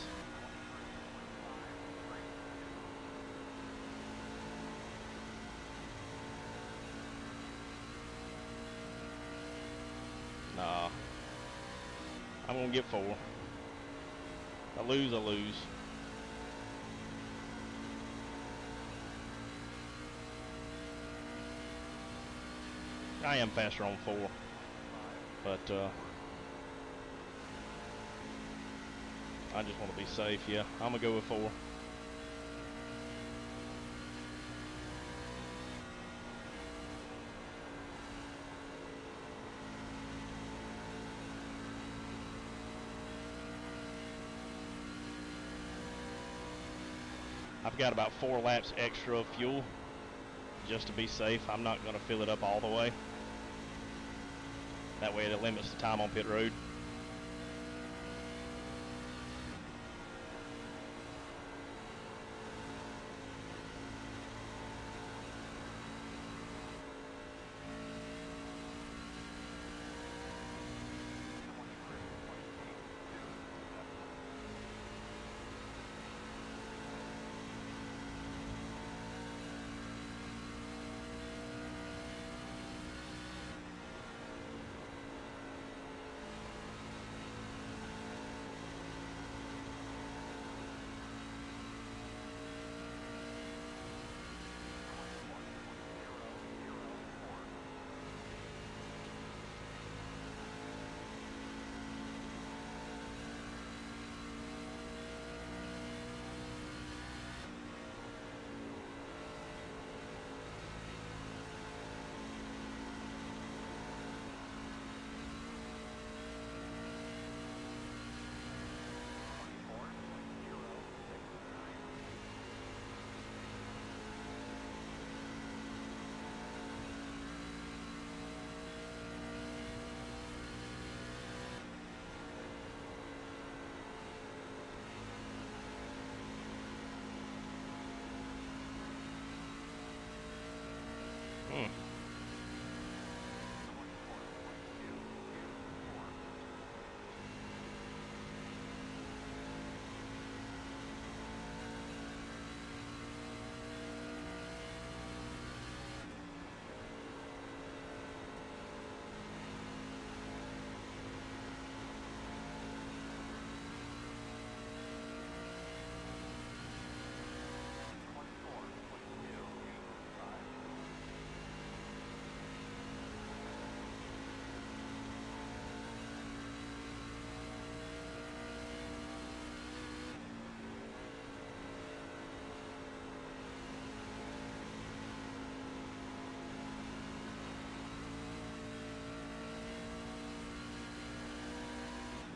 Nah. I'm gonna get 4. I lose, I lose. I am faster on 4. But I just want to be safe. Yeah, I'm gonna go with 4. I've got about 4 laps extra of fuel just to be safe. I'm not going to fill it up all the way. That way it limits the time on pit road.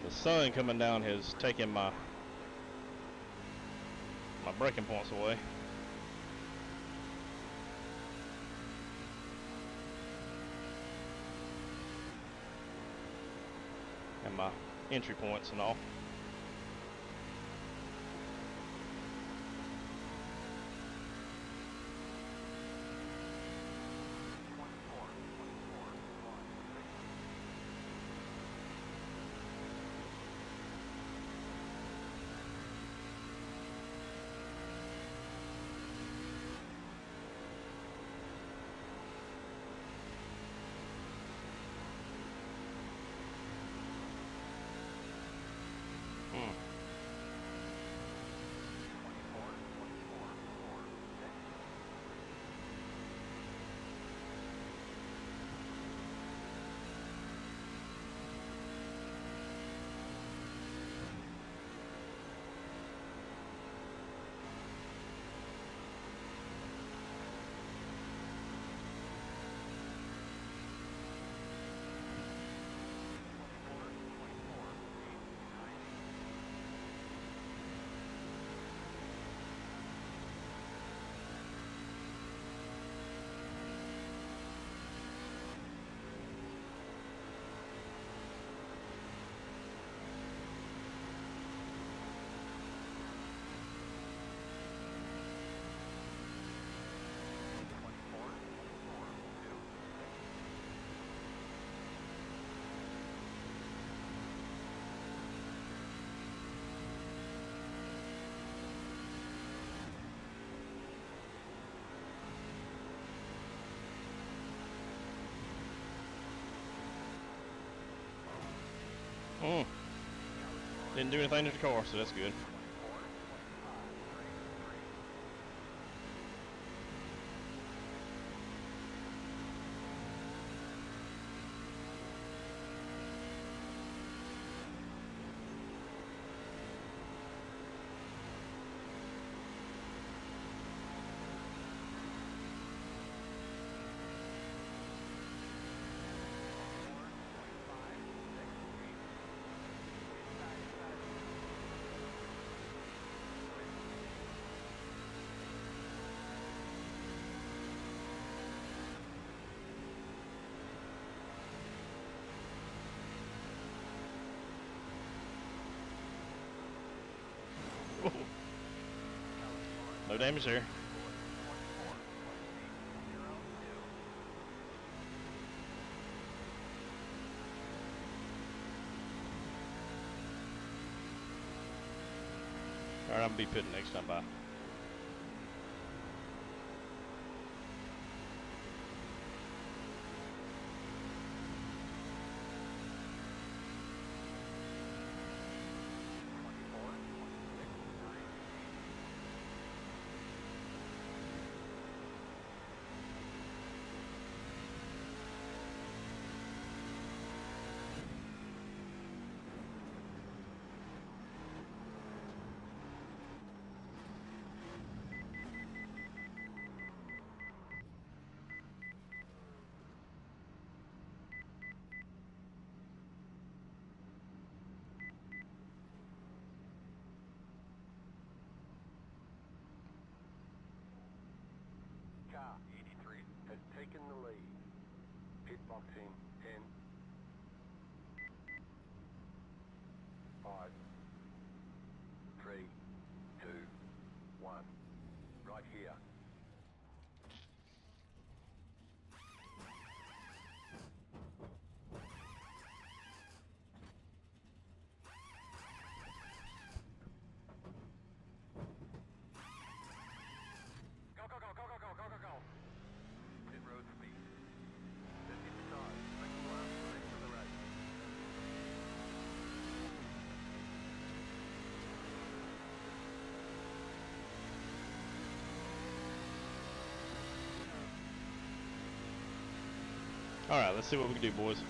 The sun coming down has taken my braking points away. And my entry points and all. Didn't do anything to the car, so that's good. No damage there. Alright, I'm gonna be pitting next time by. Car 83 has taken the lead. Pit boxing 10, 5, 3, 2, 1. Right here. Go, go, go, go, go, go, go, go, go. Pit road speed. 55, second last race of the race. Alright, let's see what we can do, boys.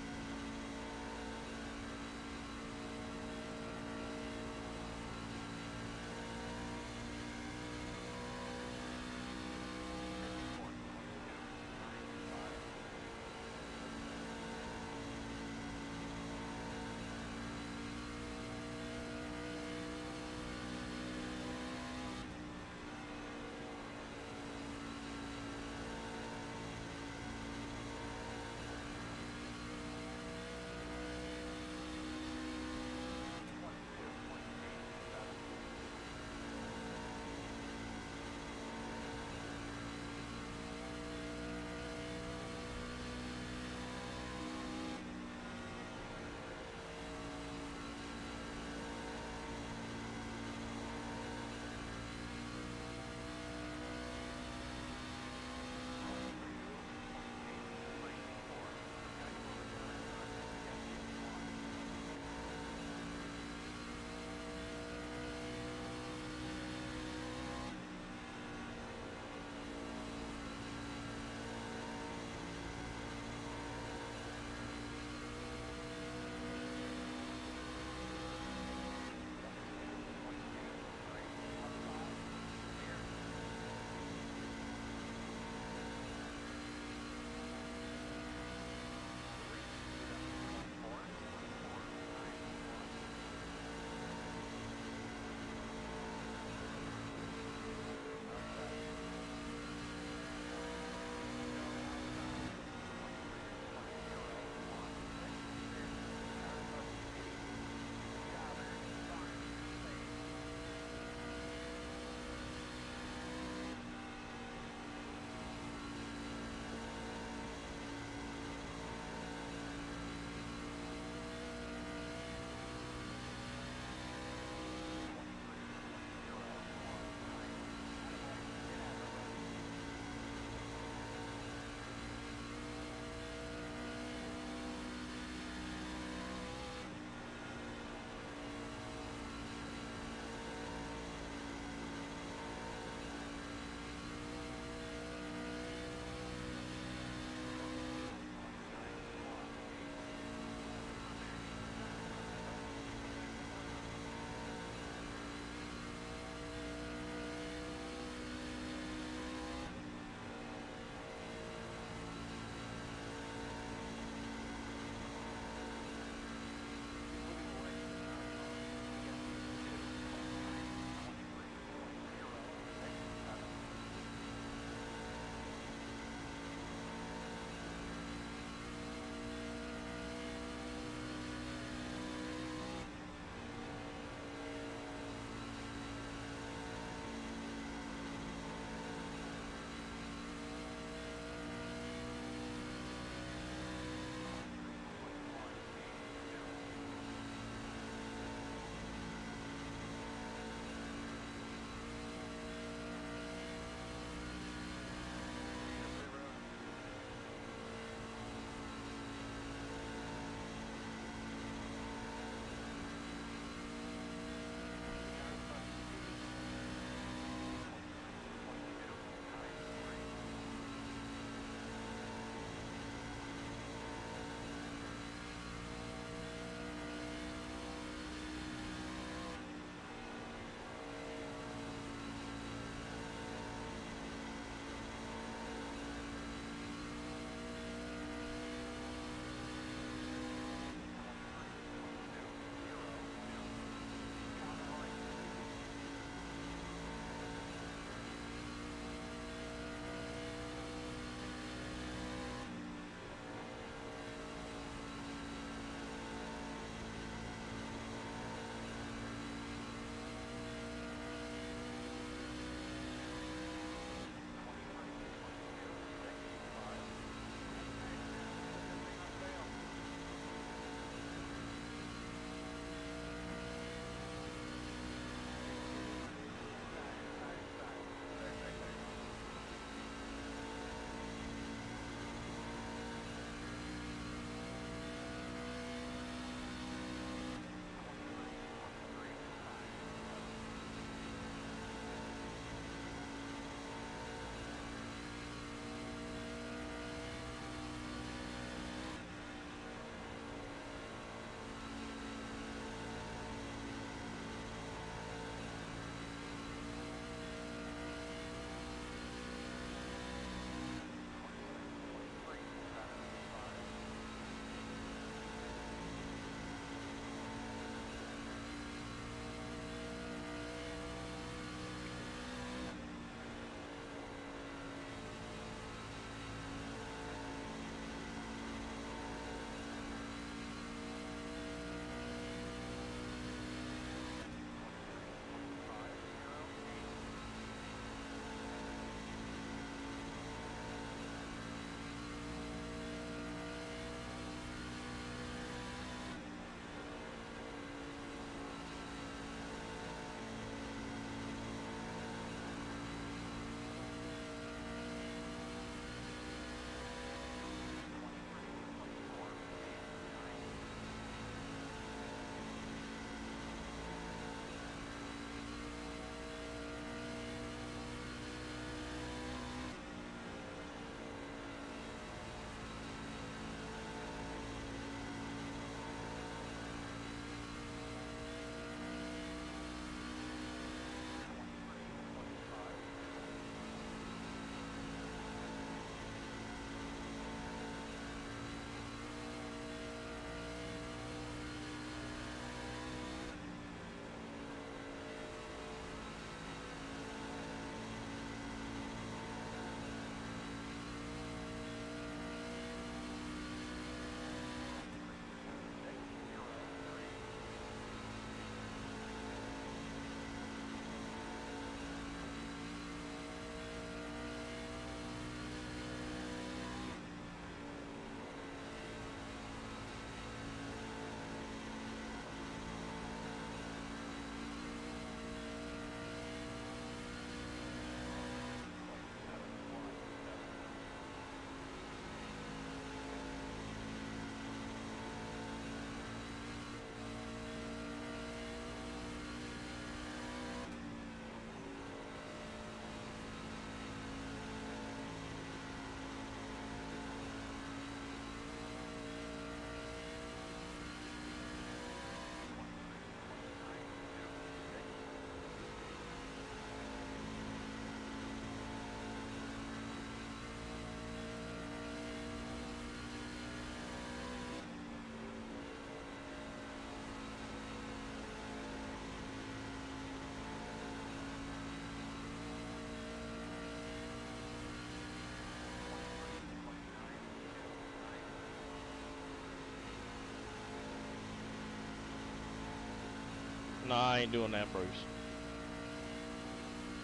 No, I ain't doing that, Bruce.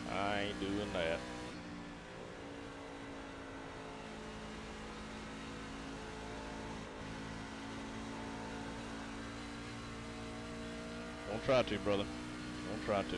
I ain't doing that. Don't try to, brother. Don't try to.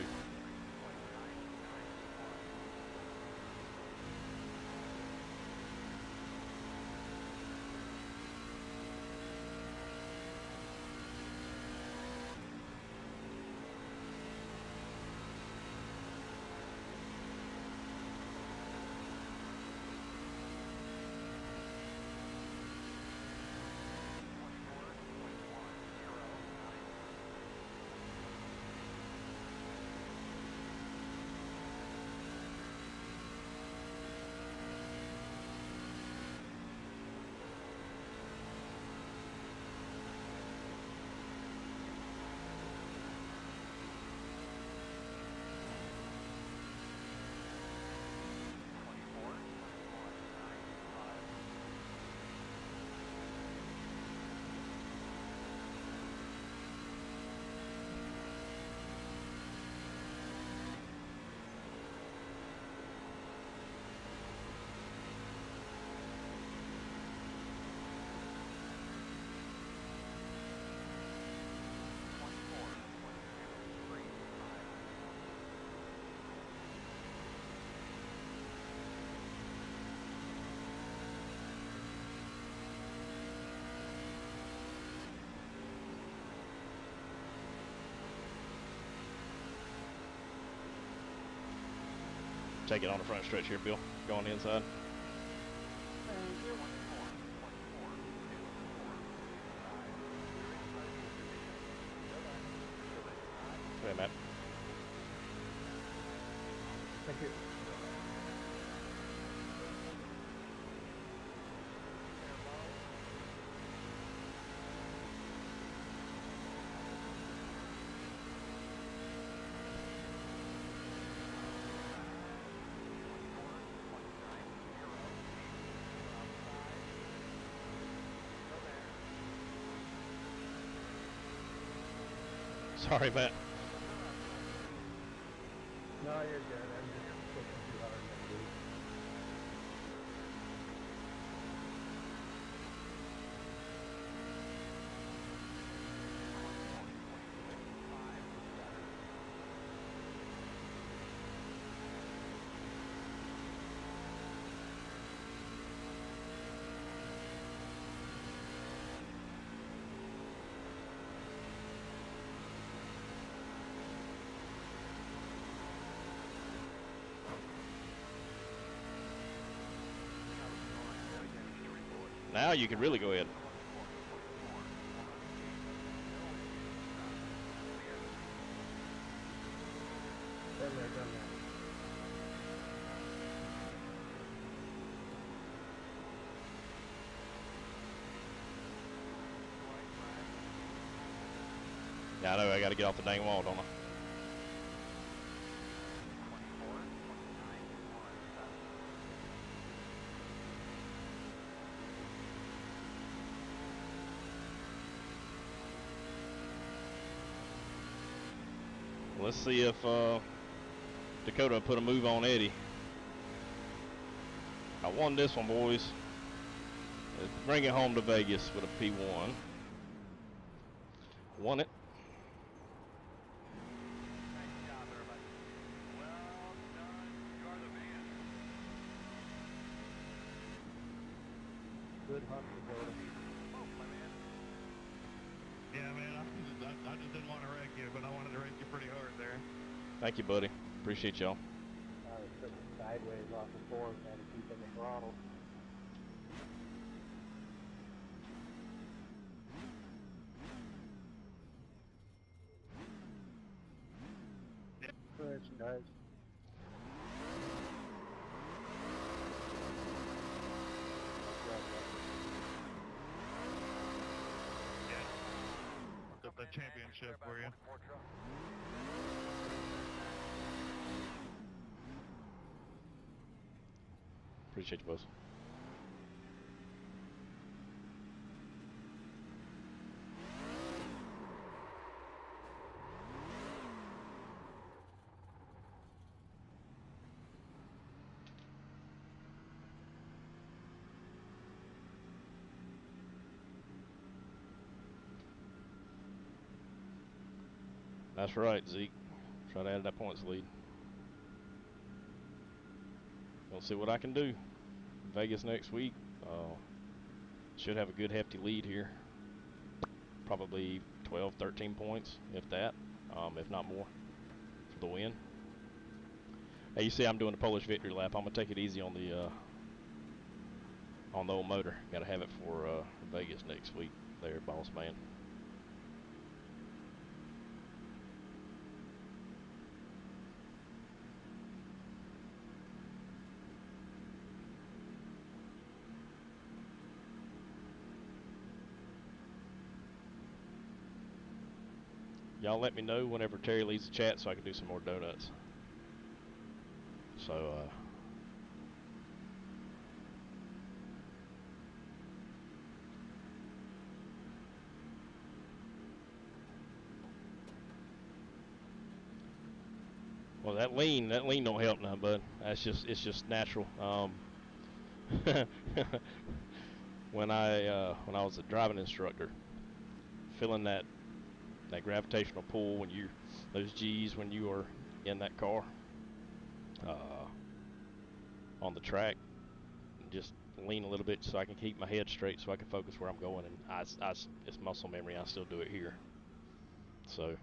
Take it on the front stretch here, Bill. Go on the inside. Hey, Matt. Thank you. Sorry, Matt. No, you're good. I'm just pushing too hard. Now you can really go ahead. Done there, done there. Yeah, I know. I got to get off the dang wall, don't I? Let's see if Dakota put a move on Eddie. I won this one, boys. Let's bring it home to Vegas with a P1. Won it. Nice job, everybody. Well done. You are the man. Good hunt, Dakota. Oh, my man. Yeah, man, I just didn't want to wreck you, but I wanted to wreck you pretty hard there. Thank you, buddy. Appreciate y'all. I was sitting sideways off the floor trying to keep in the throttle. That's nice. Took the championship for you. Appreciate you, boys. That's right, Zeke. Try to add that points lead. We'll see what I can do. Vegas next week. Should have a good hefty lead here. Probably 12, 13 points, if that, if not more, for the win. Hey, you see I'm doing the Polish victory lap. I'm going to take it easy on the old motor. Got to have it for Vegas next week there, boss man. Y'all let me know whenever Terry leaves the chat so I can do some more donuts. So, well, that lean don't help none, bud. It's just natural. When I was a driving instructor, feeling that gravitational pull when those G's when you are in that car on the track, just lean a little bit so I can keep my head straight so I can focus where I'm going, and it's muscle memory. I still do it here. So.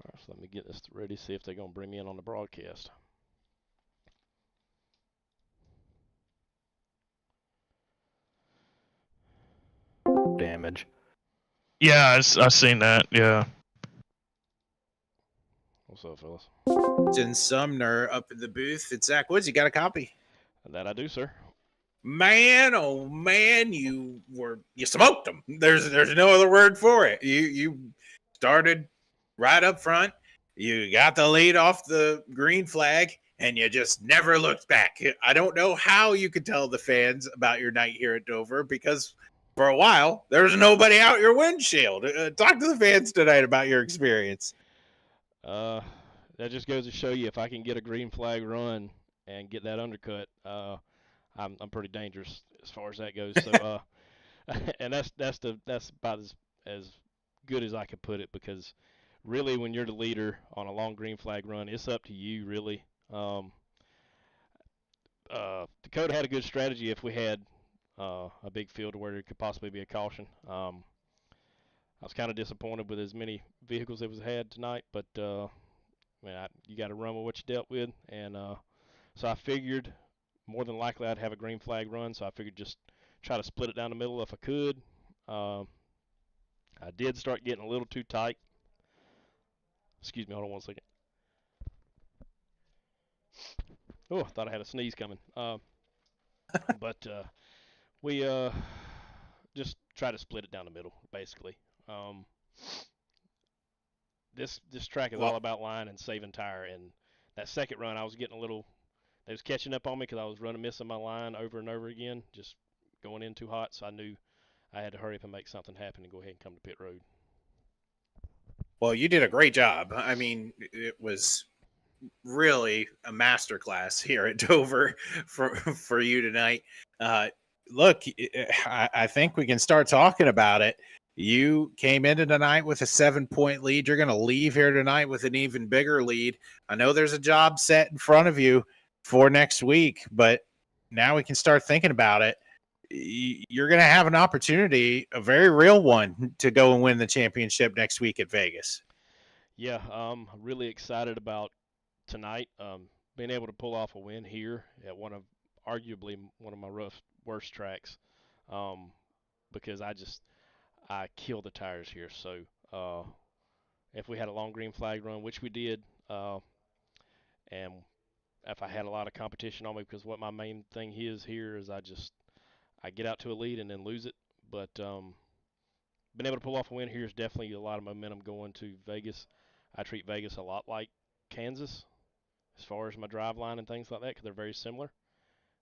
Alright, so let me get this ready, see if they're going to bring me in on the broadcast. Damage. Yeah, I seen that. Yeah. What's up, fellas? Jen Sumner up in the booth. It's Zach Woods. You got a copy? That I do, sir. Man, oh man, you smoked them. There's no other word for it. You started right up front. You got the lead off the green flag, and you just never looked back. I don't know how you could tell the fans about your night here at Dover, because for a while there was nobody out your windshield. Talk to the fans tonight about your experience. That just goes to show you, if I can get a green flag run and get that undercut, I'm pretty dangerous as far as that goes. So, and that's about as good as I could put it, because really, when you're the leader on a long green flag run, it's up to you, really. Dakota had a good strategy if we had a big field where it could possibly be a caution. I was kind of disappointed with as many vehicles it was had tonight, but man, you got to run with what you dealt with, and so I figured more than likely I'd have a green flag run, so I figured just try to split it down the middle if I could. I did start getting a little too tight. Excuse me, hold on one second. Oh, I thought I had a sneeze coming. But we just try to split it down the middle, basically. This track is all about line and saving tire, and that second run I was getting a little, they was catching up on me because I was missing my line over and over again, just going in too hot, so I knew I had to hurry up and make something happen and go ahead and come to pit road. Well, you did a great job. I mean, it was really a masterclass here at Dover for you tonight. Look, I think we can start talking about it. You came into tonight with a 7-point lead. You're going to leave here tonight with an even bigger lead. I know there's a job set in front of you for next week, but now we can start thinking about it. You're going to have an opportunity, a very real one, to go and win the championship next week at Vegas. Yeah, I'm really excited about tonight. Being able to pull off a win here at arguably one of my worst tracks, because I kill the tires here. So if we had a long green flag run, which we did, and if I had a lot of competition on me, because what my main thing is here is I get out to a lead and then lose it. But being able to pull off a win here is definitely a lot of momentum going to Vegas. I treat Vegas a lot like Kansas as far as my drive line and things like that, because they're very similar.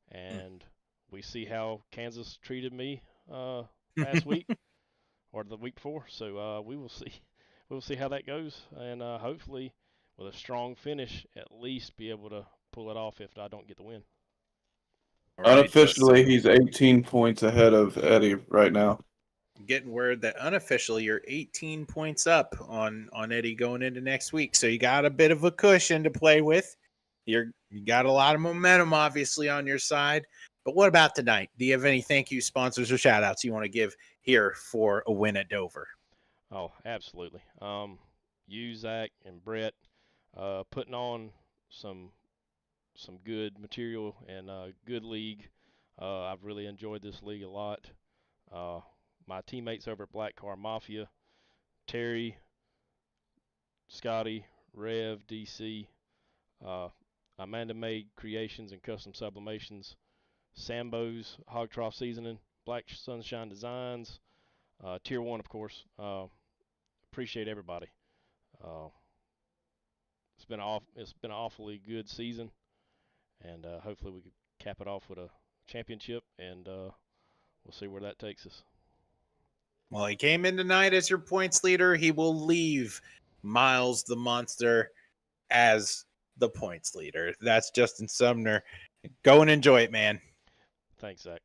And we see how Kansas treated me last week or the week before. So we will see. We'll see how that goes, and hopefully, with a strong finish, at least be able to pull it off if I don't get the win. All right, Unofficially, he's 18 points ahead of Eddie right now. getting word that unofficially you're 18 points up on Eddie going into next week. So you got a bit of a cushion to play with. You got a lot of momentum, obviously, on your side. But what about tonight? Do you have any thank you sponsors or shout outs you want to give here for a win at Dover? Oh, absolutely. You, Zach, and Brett putting on some good material and good league. I've really enjoyed this league a lot. My teammates over at Black Car Mafia, Terry, Scotty, Rev, DC, Amanda Made Creations and Custom Sublimations, Sambo's Hog Trough Seasoning, Black Sunshine Designs, Tier 1, of course. Appreciate everybody. It's been an awfully good season, and hopefully we can cap it off with a championship, and we'll see where that takes us. Well, he came in tonight as your points leader. He will leave Miles the Monster as the points leader. That's Justin Sumner. Go and enjoy it, man. Thanks, Zach.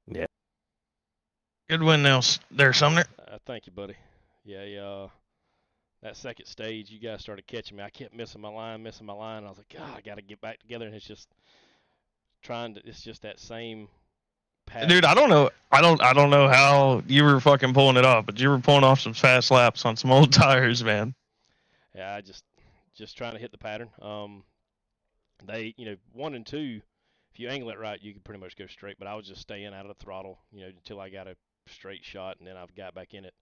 Yeah. Good win there, Sumner. Thank you, buddy. Yeah, that second stage, you guys started catching me. I kept missing my line. I was like, God, I got to get back together. And it's just it's just that same pattern. Dude, I don't know. I don't know how you were fucking pulling it off, but you were pulling off some fast laps on some old tires, man. Yeah, I just trying to hit the pattern. They, 1 and 2, if you angle it right, you can pretty much go straight. But I was just staying out of the throttle, until I got a straight shot, and then I've got back in it.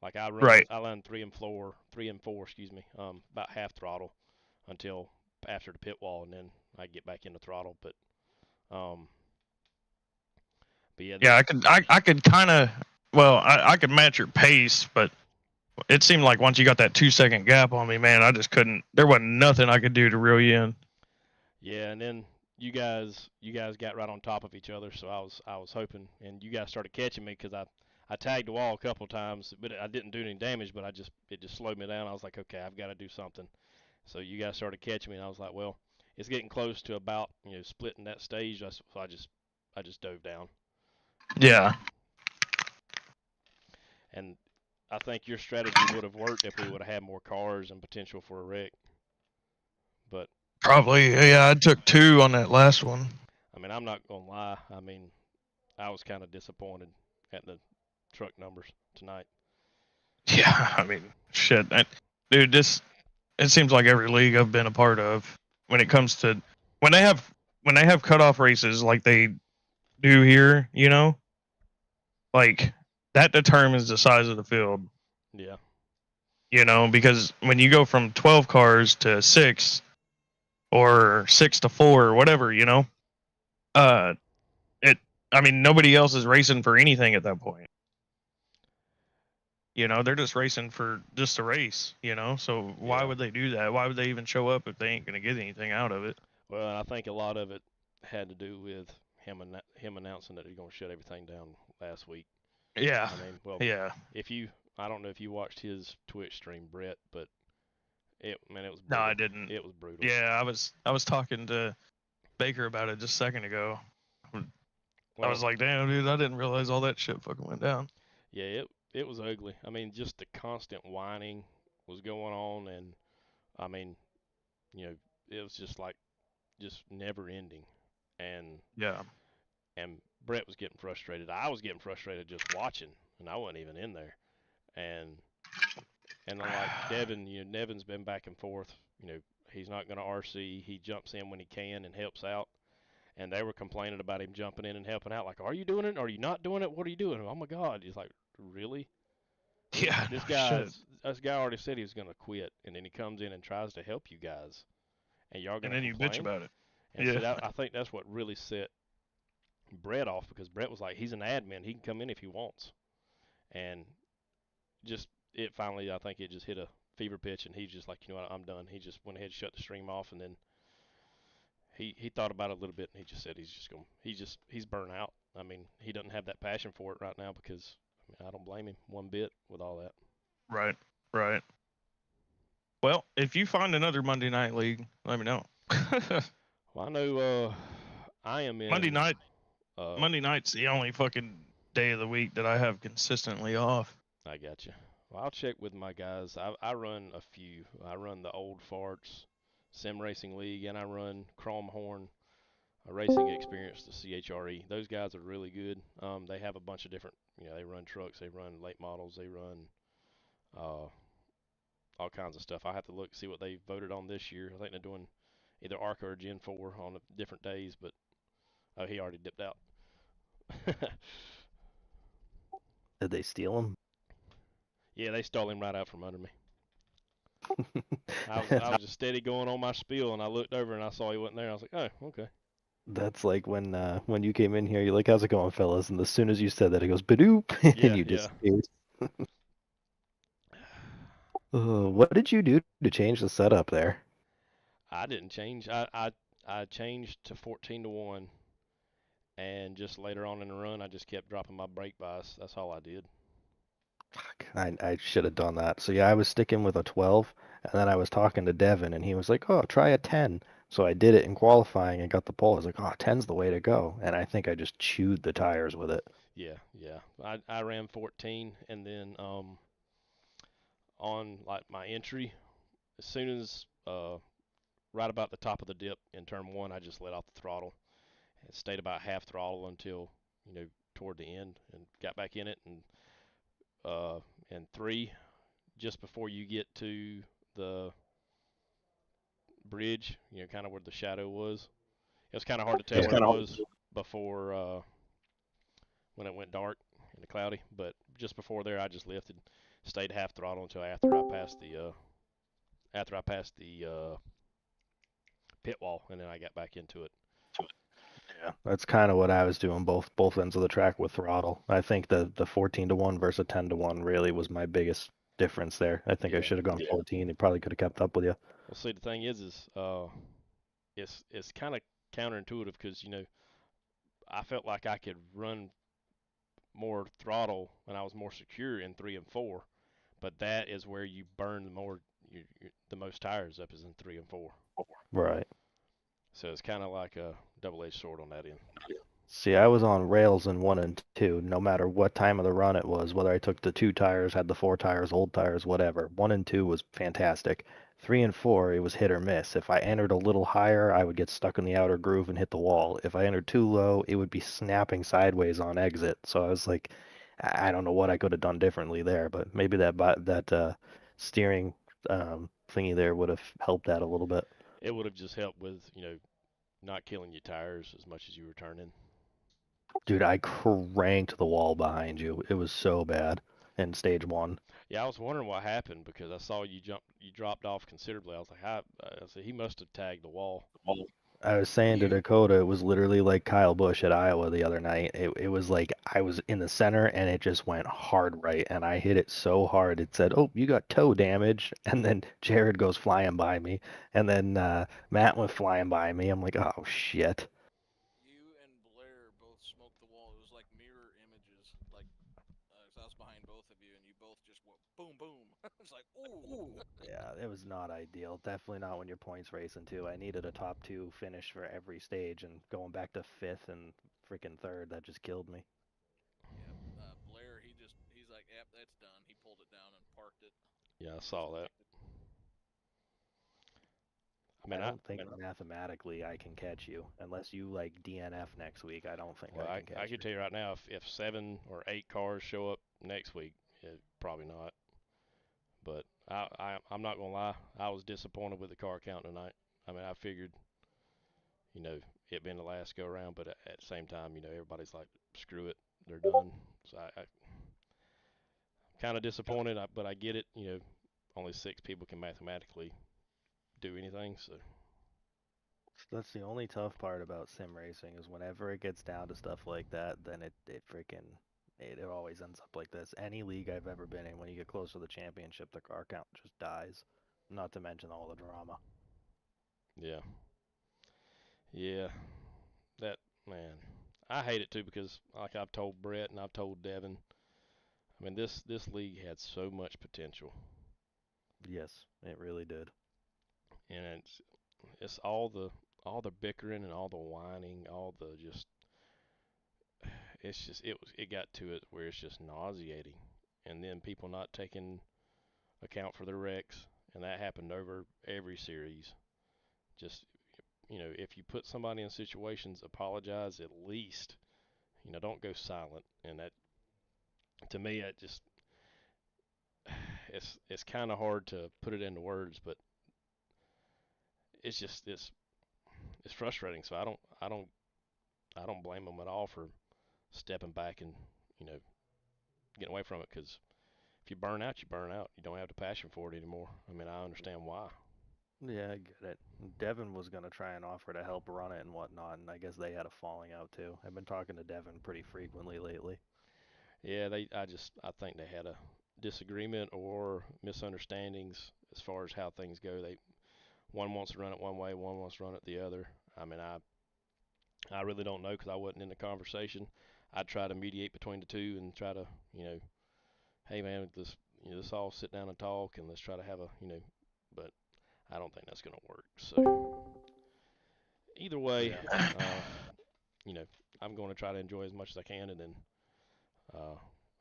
Like I ran 3 and 4, excuse me, about half throttle until after the pit wall, and then I get back in the throttle. But yeah. I could kind of, I could match your pace, but it seemed like once you got that 2-second gap on me, man, I just couldn't. There wasn't nothing I could do to reel you in. Yeah, and then you guys got right on top of each other, so I was hoping, and you guys started catching me because I tagged the wall a couple of times, but I didn't do any damage, but it just slowed me down. I was like, okay, I've got to do something. So you guys started catching me, and I was like, well, it's getting close to about splitting that stage, so I just dove down. Yeah. And I think your strategy would have worked if we would have had more cars and potential for a wreck. But Probably, yeah. I took 2 on that last one. I mean, I'm not gonna lie. I mean, I was kind of disappointed at the truck numbers tonight. Yeah, I mean, shit, dude. It seems like every league I've been a part of, when it comes to when they have cutoff races like they do here, like that determines the size of the field. Yeah. Because when you go from 12 cars to 6 or 6 to 4 or whatever, I mean, nobody else is racing for anything at that point. They're just racing for just a race, so why would they do that? Why would they even show up if they ain't going to get anything out of it? Well, I think a lot of it had to do with him announcing that he's going to shut everything down last week. Yeah. I mean, well, yeah. I don't know if you watched his Twitch stream, Brett, but it was brutal. No, I didn't. It was brutal. Yeah, I was talking to Baker about it just a second ago. I was like, damn, dude, I didn't realize all that shit fucking went down. Yeah, it was ugly. I mean, just the constant whining was going on, and I mean, it was just never ending. And yeah. And Brett was getting frustrated. I was getting frustrated just watching, and I wasn't even in there. And like Devin, Nevin's been back and forth. He's not going to RC. He jumps in when he can and helps out. and they were complaining about him jumping in and helping out. Like, are you doing it? Are you not doing it? What are you doing? Oh my God! He's like, really? Yeah, This no shit. guy already said he was gonna quit, and then he comes in and tries to help you guys, and y'all And gonna then you bitch complain? about it. And Yeah. so I think that's what really set Brett off, because Brett was like, he's an admin, he can come in if he wants, and just it finally, I think it just hit a fever pitch, and he's just like, you know what, I'm done. He just went ahead and shut the stream off, and then he thought about it a little bit, and he just said he's burnt out. I mean, he doesn't have that passion for it right now, because I don't blame him one bit with all that. Right. Right. Well, if you find another Monday night league, let me know. Well, I know I am in Monday night. Uh, Monday night's the only fucking day of the week that I have consistently off. I got you. Well, I'll check with my guys. I run a few. I run the Old Farts Sim Racing League, and I run Chromehorn Racing Experience, the CHRE. Those guys are really good. They have a bunch of different, they run trucks, they run late models, they run all kinds of stuff. I have to look see what they voted on this year. I think they're doing either ARCA or Gen 4 on different days, but he already dipped out. Did they steal him? Yeah, they stole him right out from under me. I was just steady going on my spiel, and I looked over and I saw he wasn't there. I was like, oh, okay. That's like when you came in here, you're like, "How's it going, fellas?" And as soon as you said that, it goes "Badoop," Yeah, and you yeah. disappeared. What did you do to change the setup there? I didn't change. I changed to 14-1, and just later on in the run, I just kept dropping my brake bias. That's all I did. Fuck, I should have done that. So yeah, I was sticking with a 12, and then I was talking to Devin, and he was like, "Oh, try a 10." So I did it in qualifying and got the pole. I was like, "Oh, 10's the way to go," and I think I just chewed the tires with it. Yeah, yeah. I ran 14, and then on like my entry, as soon as right about the top of the dip in turn one, I just let off the throttle and stayed about half throttle until toward the end, and got back in it, and three, just before you get to the bridge, kind of where the shadow was. It was kind of hard to tell Yeah. where it was before when it went dark and cloudy, but just before there, I just lifted, stayed half throttle until after I passed the pit wall, and then I got back into it. Yeah, that's kind of what I was doing, both ends of the track with throttle. I think the 14-1 versus 10-1 really was my biggest difference there. I think I Yeah. should have gone 14. It probably could have kept up with you. Well, see, the thing is it's kind of counterintuitive, because I felt like I could run more throttle and I was more secure in 3 and 4, but that is where you burn the most tires up, is in 3 and 4. Right. So it's kind of like a double-edged sword on that end. See, I was on rails in 1 and 2, no matter what time of the run it was, whether I took the 2 tires, had the 4 tires, old tires, whatever. 1 and 2 was fantastic. 3 and 4, it was hit or miss. If I entered a little higher, I would get stuck in the outer groove and hit the wall. If I entered too low, it would be snapping sideways on exit. So I was like, I don't know what I could have done differently there, but maybe that steering thingy there would have helped that a little bit. It would have just helped with, not killing your tires as much as you were turning. Dude, I cranked the wall behind you. It was so bad in stage 1. Yeah, I was wondering what happened, because I saw you dropped off considerably. I was like, I said he must have tagged the wall. I was saying to You- Dakota, it was literally like Kyle Busch at Iowa the other night. It was like I was in the center and it just went hard right, and I hit it so hard it said, "Oh, you got toe damage." And then Jared goes flying by me, and then Matt went flying by me. I'm like, "Oh shit." You and Blair both smoked the wall. It was like mirror images. Like, 'cause I was behind both of you, and you both just went boom, boom. It's like, ooh. Yeah, it was not ideal. Definitely not when you're points racing too. I needed a top 2 finish for every stage, and going back to 5th and freaking 3rd, that just killed me. Yep. Blair, he's like, yep, that's done. He pulled it down and parked it. Yeah, I saw that. I don't think mathematically I can catch you unless you like DNF next week. I don't think Well, I can catch I you. can tell you right now, if 7 or 8 cars show up next week, probably not. But I'm not gonna lie, I was disappointed with the car count tonight. I mean, I figured, it being the last go around, but at the same time, everybody's like, screw it, they're done. So I'm kind of disappointed, but I get it. Only 6 people can mathematically do anything. So That's the only tough part about sim racing is whenever it gets down to stuff like that, then it always ends up like this. Any league I've ever been in, when you get close to the championship, the car count just dies. Not to mention all the drama. yeah, that man, I hate it too because like I've told Brett and I've told Devin, I mean this league had so much potential, Yes, it really did. and it's all the bickering and all the whining, all the just it got to it where it's just nauseating, and then people not taking account for their wrecks, and that happened over every series. Just if you put somebody in situations, apologize at least. Don't go silent, and that to me it just it's kind of hard to put it into words, but it's just it's frustrating. So I don't blame them at all for stepping back and getting away from it, because if you burn out, you burn out. You don't have the passion for it anymore. I mean, I understand why. Yeah, I get it. Devin was gonna try and offer to help run it and whatnot, and I guess they had a falling out too. I've been talking to Devin pretty frequently lately. Yeah, I think they had a disagreement or misunderstandings as far as how things go. One wants to run it one way, one wants to run it the other. I mean, I really don't know because I wasn't in the conversation. I try to mediate between the two and try to, hey man, let's all sit down and talk and let's try to have but I don't think that's gonna work. So either way, you know, I'm going to try to enjoy as much as I can, and then uh,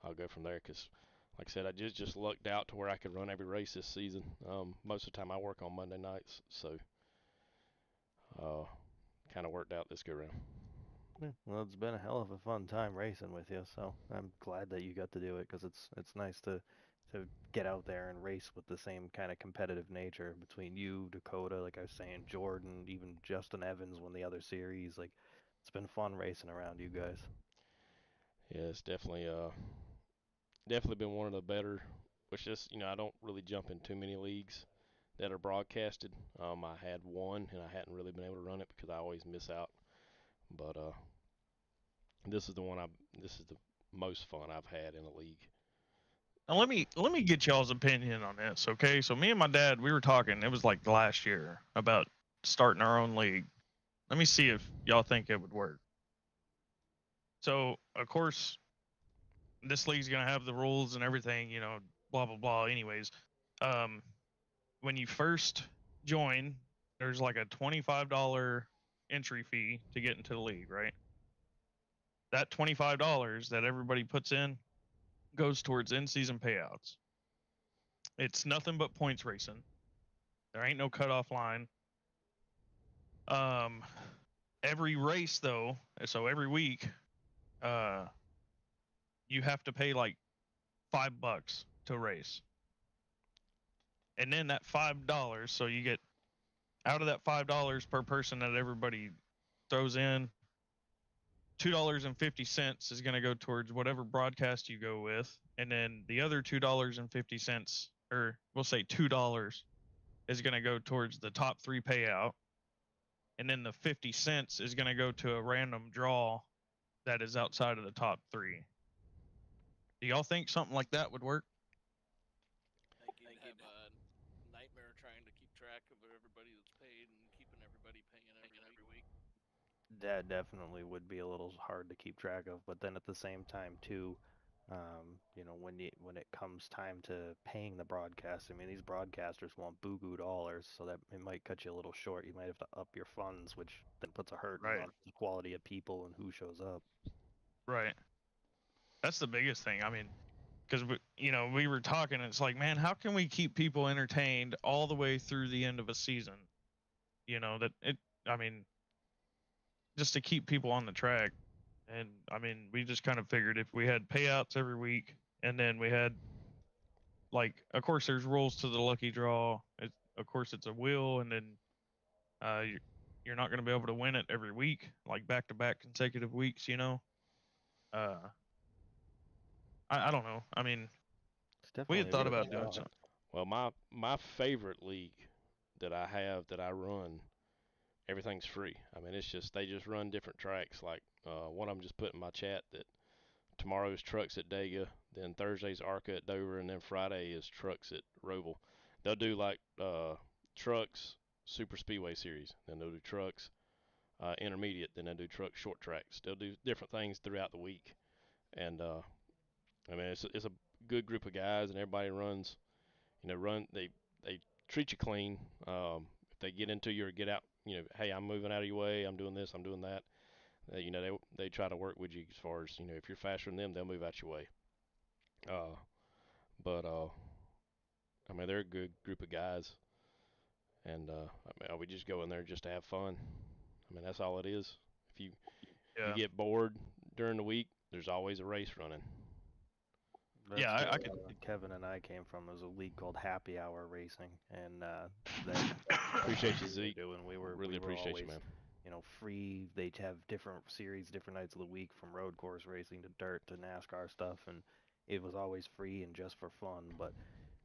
I'll go from there. Because, like I said, I just lucked out to where I could run every race this season. Most of the time, I work on Monday nights, so kind of worked out this go round. Yeah, well, it's been a hell of a fun time racing with you, so I'm glad that you got to do it because it's nice to get out there and race with the same kind of competitive nature between you, Dakota, like I was saying, Jordan, even Justin Evans won the other series. Like, it's been fun racing around you guys. Yeah, it's definitely been one of the better. Which is, I don't really jump in too many leagues that are broadcasted. I had one, and I hadn't really been able to run it because I always miss out. But this is the one this is the most fun I've had in a league. Now let me get y'all's opinion on this, okay? So me and my dad, we were talking. It was like last year about starting our own league. Let me see if y'all think it would work. So of course, this league's gonna have the rules and everything, blah blah blah. Anyways, when you first join, there's like a $25 entry fee to get into the league, right? That $25 that everybody puts in goes towards in-season payouts. It's nothing but points racing. There ain't no cutoff line. Every race though, so every week, you have to pay like $5 to race, and then that $5, so you get out of that $5 per person that everybody throws in, $2.50 is going to go towards whatever broadcast you go with, and then the other $2.50, or we'll say $2, is going to go towards the top 3 payout, and then the 50 cents is going to go to a random draw that is outside of the top 3. Do y'all think something like that would work? I think you'd have a nightmare trying to keep track of everybody that's paid and keeping everybody paying every week. That definitely would be a little hard to keep track of, but then at the same time too, when it comes time to paying the broadcast, I mean, these broadcasters want buku dollars, so that it might cut you a little short. You might have to up your funds, which then puts a hurt Right. on the quality of people and who shows up. Right. That's the biggest thing. I mean, because we were talking, it's like, man, how can we keep people entertained all the way through the end of a season? I mean, just to keep people on the track. And I mean, we just kind of figured if we had payouts every week, and then we had, like, of course, there's rules to the lucky draw. Of course, it's a wheel, and then you're you're not going to be able to win it every week, like back-to-back consecutive weeks. I don't know. I mean, It's we definitely had a thought good about doing thought. something. Well, my favorite league that I have that I run, everything's free. I mean, it's just they just run different tracks. Like one of them just put in my chat that tomorrow's trucks at Dega, then Thursday's ARCA at Dover, and then Friday is trucks at Roval. They'll do like trucks Super Speedway series, then they'll do trucks intermediate, then they'll do truck short tracks. They'll do different things throughout the week, and I mean it's a good group of guys, and everybody runs. They treat you clean. If they get into you or get out, hey, I'm moving out of your way. I'm doing this. I'm doing that. They try to work with you as far as if you're faster than them, they'll move out your way. But I mean they're a good group of guys, and I mean we just go in there just to have fun. I mean that's all it is. If you get bored during the week, there's always a race running. That's Yeah, I where, can. Kevin and I came from. There was a league called Happy Hour Racing, and Appreciate you, Zeke. We were Really appreciate always, you, man. free. They'd have different series, different nights of the week, from road course racing to dirt to NASCAR stuff, and it was always free and just for fun. But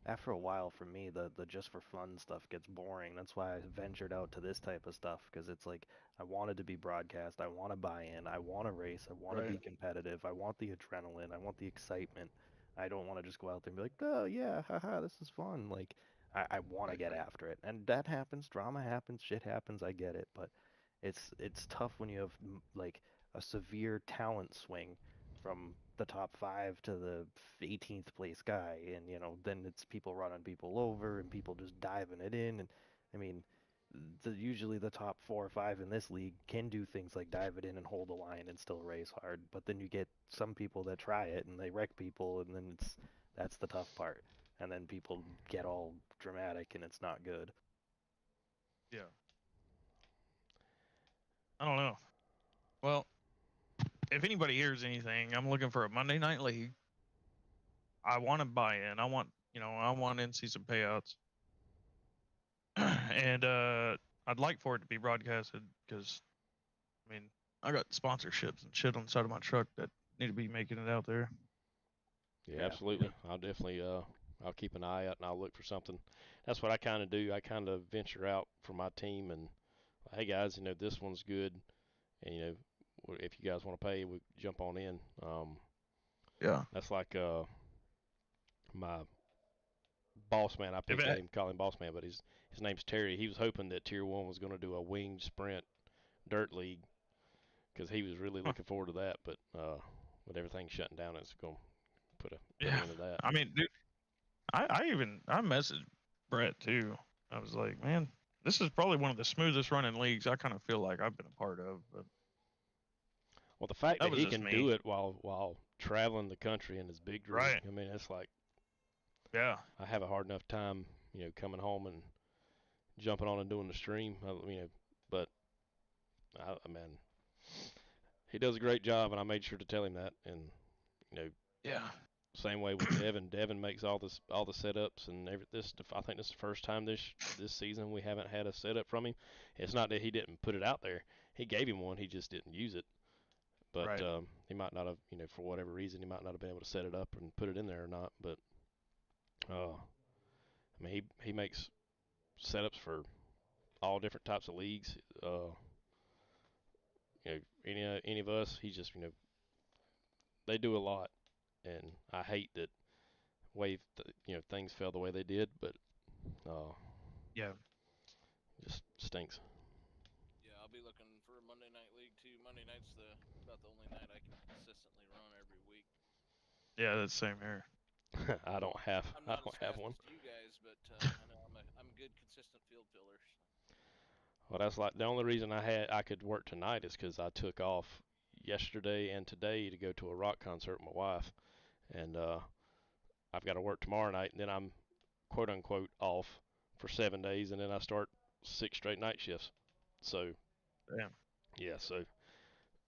after a while, for me, the just for fun stuff gets boring. That's why I ventured out to this type of stuff, because it's like I wanted to be broadcast, I want to buy in, I want to race, I want to be competitive, I want the adrenaline, I want the excitement. I don't want to just go out there and be like, oh yeah, haha, this is fun. Like I want to get after it, and that happens. Drama happens, shit happens. I get it, but it's tough when you have like a severe talent swing from the top 5 to the 18th place guy, and then it's people running people over and people just diving it in, and I mean, usually the top 4 or 5 in this league can do things like dive it in and hold the line and still race hard, but then you get some people that try it and they wreck people, and then that's the tough part, and then people get all dramatic and it's not good. Yeah. I don't know. Well, if anybody hears anything, I'm looking for a Monday night league. I want to buy in. I want in-season payouts. And I'd like for it to be broadcasted, because I mean, I got sponsorships and shit on the side of my truck that need to be making it out there. Yeah, absolutely. I'll definitely I'll keep an eye out and I'll look for something. That's what I kind of do. I kind of venture out for my team and, hey guys, this one's good, and if you guys want to pay, we jump on in. Yeah. That's like my boss man. I picked him, call him boss man, but his name's Terry. He was hoping that Tier 1 was going to do a winged sprint dirt league, because he was really looking forward to that, but with everything shutting down, it's going to put an end to that. I mean, dude, I messaged Brett too. I was like, man, this is probably one of the smoothest running leagues I kind of feel like I've been a part of. But well, the fact that he can do it while traveling the country in his big rig, right. I mean, it's like, yeah, I have a hard enough time, coming home and jumping on and doing the stream, but I mean, he does a great job, and I made sure to tell him that, and yeah. Same way with Devin. Devin makes all the setups and I think this is the first time this season we haven't had a setup from him. It's not that he didn't put it out there. He gave him one. He just didn't use it. But he might not have, for whatever reason, he might not have been able to set it up and put it in there or not. But I mean, he makes setups for all different types of leagues. Any of us, he just they do a lot. And I hate that things fell the way they did, but just stinks. Yeah, I'll be looking for a Monday night league too. Monday night's about the only night I can consistently run every week. Yeah, that's the same here. I don't have I'm not as fast one. As you guys, but I know I'm a good consistent field filler. So. Well, that's like the only reason I could work tonight is because I took off yesterday and today to go to a rock concert with my wife, and I've got to work tomorrow night, and then I'm quote unquote off for 7 days, and then I start 6 straight night shifts. So yeah, so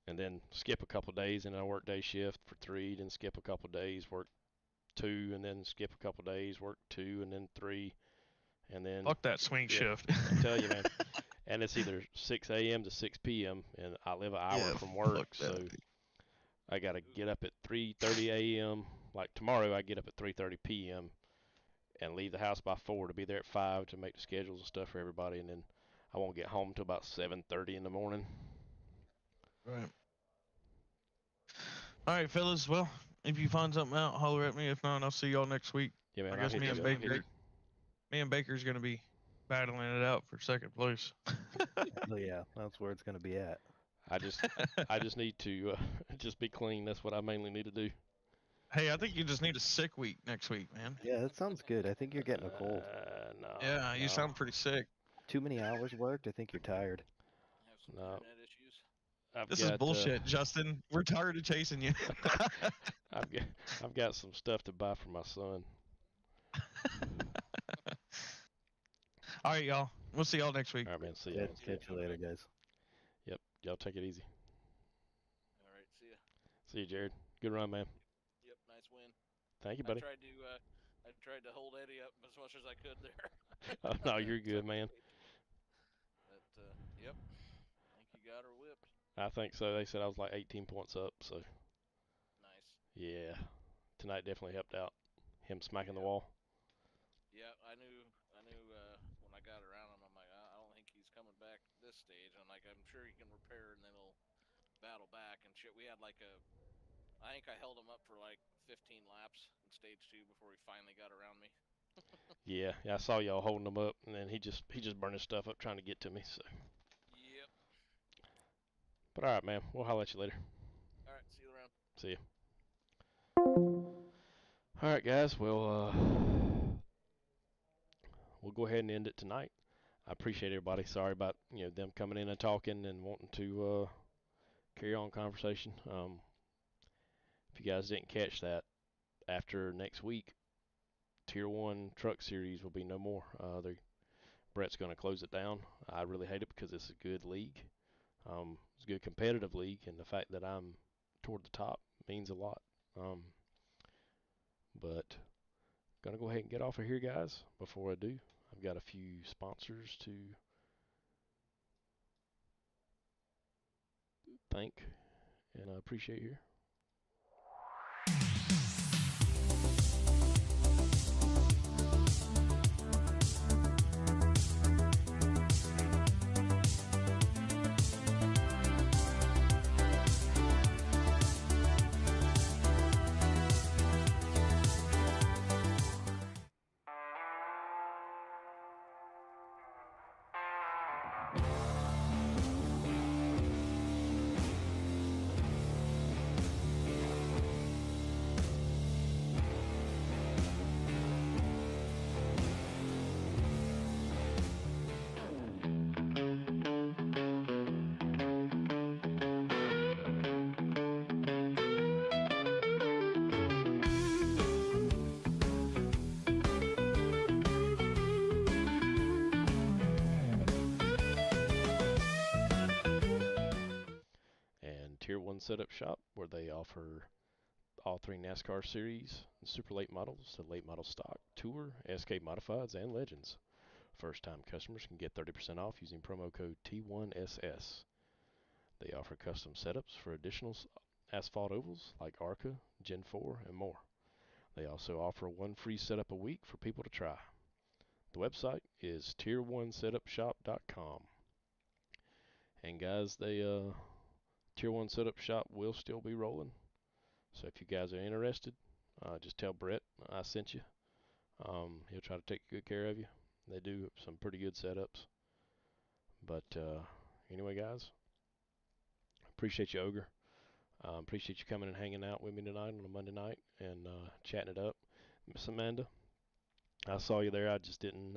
and then skip a couple days, and then I work day shift for 3, then skip a couple days, work 2, and then skip a couple days, work 2, and then 3, and then fuck that swing shift. I tell you, man. And it's either 6 a.m. to 6 p.m. and I live an hour Yeah, from work, fuck that. so I gotta get up at 3:30 a.m. Like tomorrow, I get up at 3:30 p.m. and leave the house by 4 to be there at 5 to make the schedules and stuff for everybody, and then I won't get home till about 7:30 in the morning. Right. All right, fellas. Well, if you find something out, holler at me. If not, I'll see y'all next week. Yeah, man. I guess me and Baker's gonna be battling it out for second place. Oh yeah, that's where it's gonna be at. I just need to just be clean. That's what I mainly need to do. Hey, I think you just need a sick week next week, man. Yeah, that sounds good. I think you're getting a cold. No. Yeah, you sound pretty sick. Too many hours worked. I think you're tired. Have some No. internet issues. This is bullshit, Justin. We're tired of chasing you. I've got some stuff to buy for my son. All right, y'all. We'll see y'all next week. All right, man. See Yeah, ya. catch you later, guys. Yep. Y'all take it easy. All right, see ya. See you, Jared. Good run, man. Yep, nice win. Thank you, buddy. I tried to hold Eddie up as much as I could there. Oh, no, you're good, man. But yep, I think you got her whipped. I think so. They said I was like 18 points up, so. Nice. Yeah. Tonight definitely helped out. Him smacking the wall. Yeah, I knew when I got around him, I'm like, I don't think he's coming back this stage. I'm like, I'm sure he can repair and then he'll battle back and shit. We had like I think I held him up for like 15 laps in stage 2 before he finally got around me. Yeah, I saw y'all holding him up, and then he just burned his stuff up trying to get to me. So. Yep. But all right, man. We'll holler at you later. All right, see you around. See you. All right, guys. Well, we'll go ahead and end it tonight. I appreciate everybody. Sorry about them coming in and talking and wanting to carry on conversation. If you guys didn't catch that, after next week, Tier 1 Truck Series will be no more. Brett's going to close it down. I really hate it because it's a good league. It's a good competitive league, and the fact that I'm toward the top means a lot. But going to go ahead and get off of here, guys. Before I do, I've got a few sponsors to thank, and I appreciate here. Tier 1 Setup Shop, where they offer all 3 NASCAR series, super late models, the late model stock, tour, SK modifieds, and legends. First time customers can get 30% off using promo code T1TS. They offer custom setups for additional asphalt ovals like ARCA, Gen 4, and more. They also offer 1 free setup a week for people to try. The website is tier1setupshop.com. And guys, Tier 1 Setup Shop will still be rolling. So if you guys are interested, just tell Brett I sent you. He'll try to take good care of you. They do some pretty good setups. But anyway, guys, appreciate you, Ogre. Appreciate you coming and hanging out with me tonight on a Monday night and chatting it up. Miss Amanda, I saw you there. I just didn't,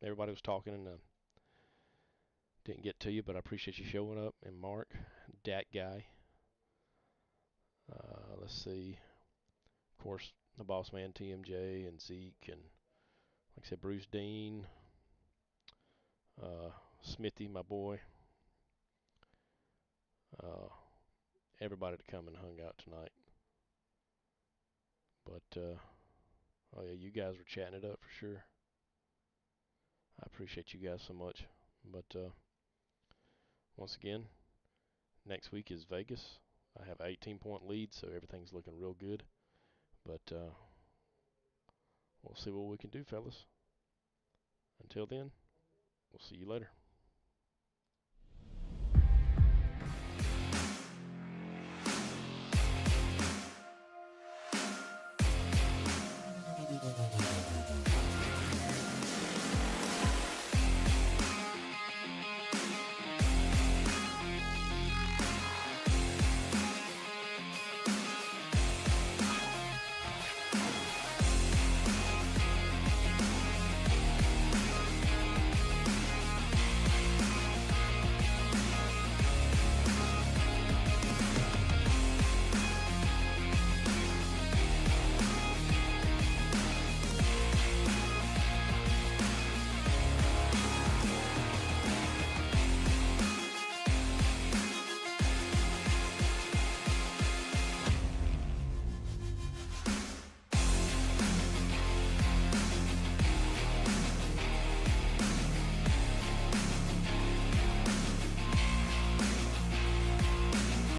everybody was talking and didn't get to you, but I appreciate you showing up. And Mark, Dat Guy. Let's see. Of course, the boss man, TMJ, and Zeke, and like I said, Bruce Dean, Smithy, my boy. Everybody that come and hung out tonight. But, oh yeah, you guys were chatting it up for sure. I appreciate you guys so much. But, once again, next week is Vegas. I have an 18-point lead, so everything's looking real good. But we'll see what we can do, fellas. Until then, we'll see you later.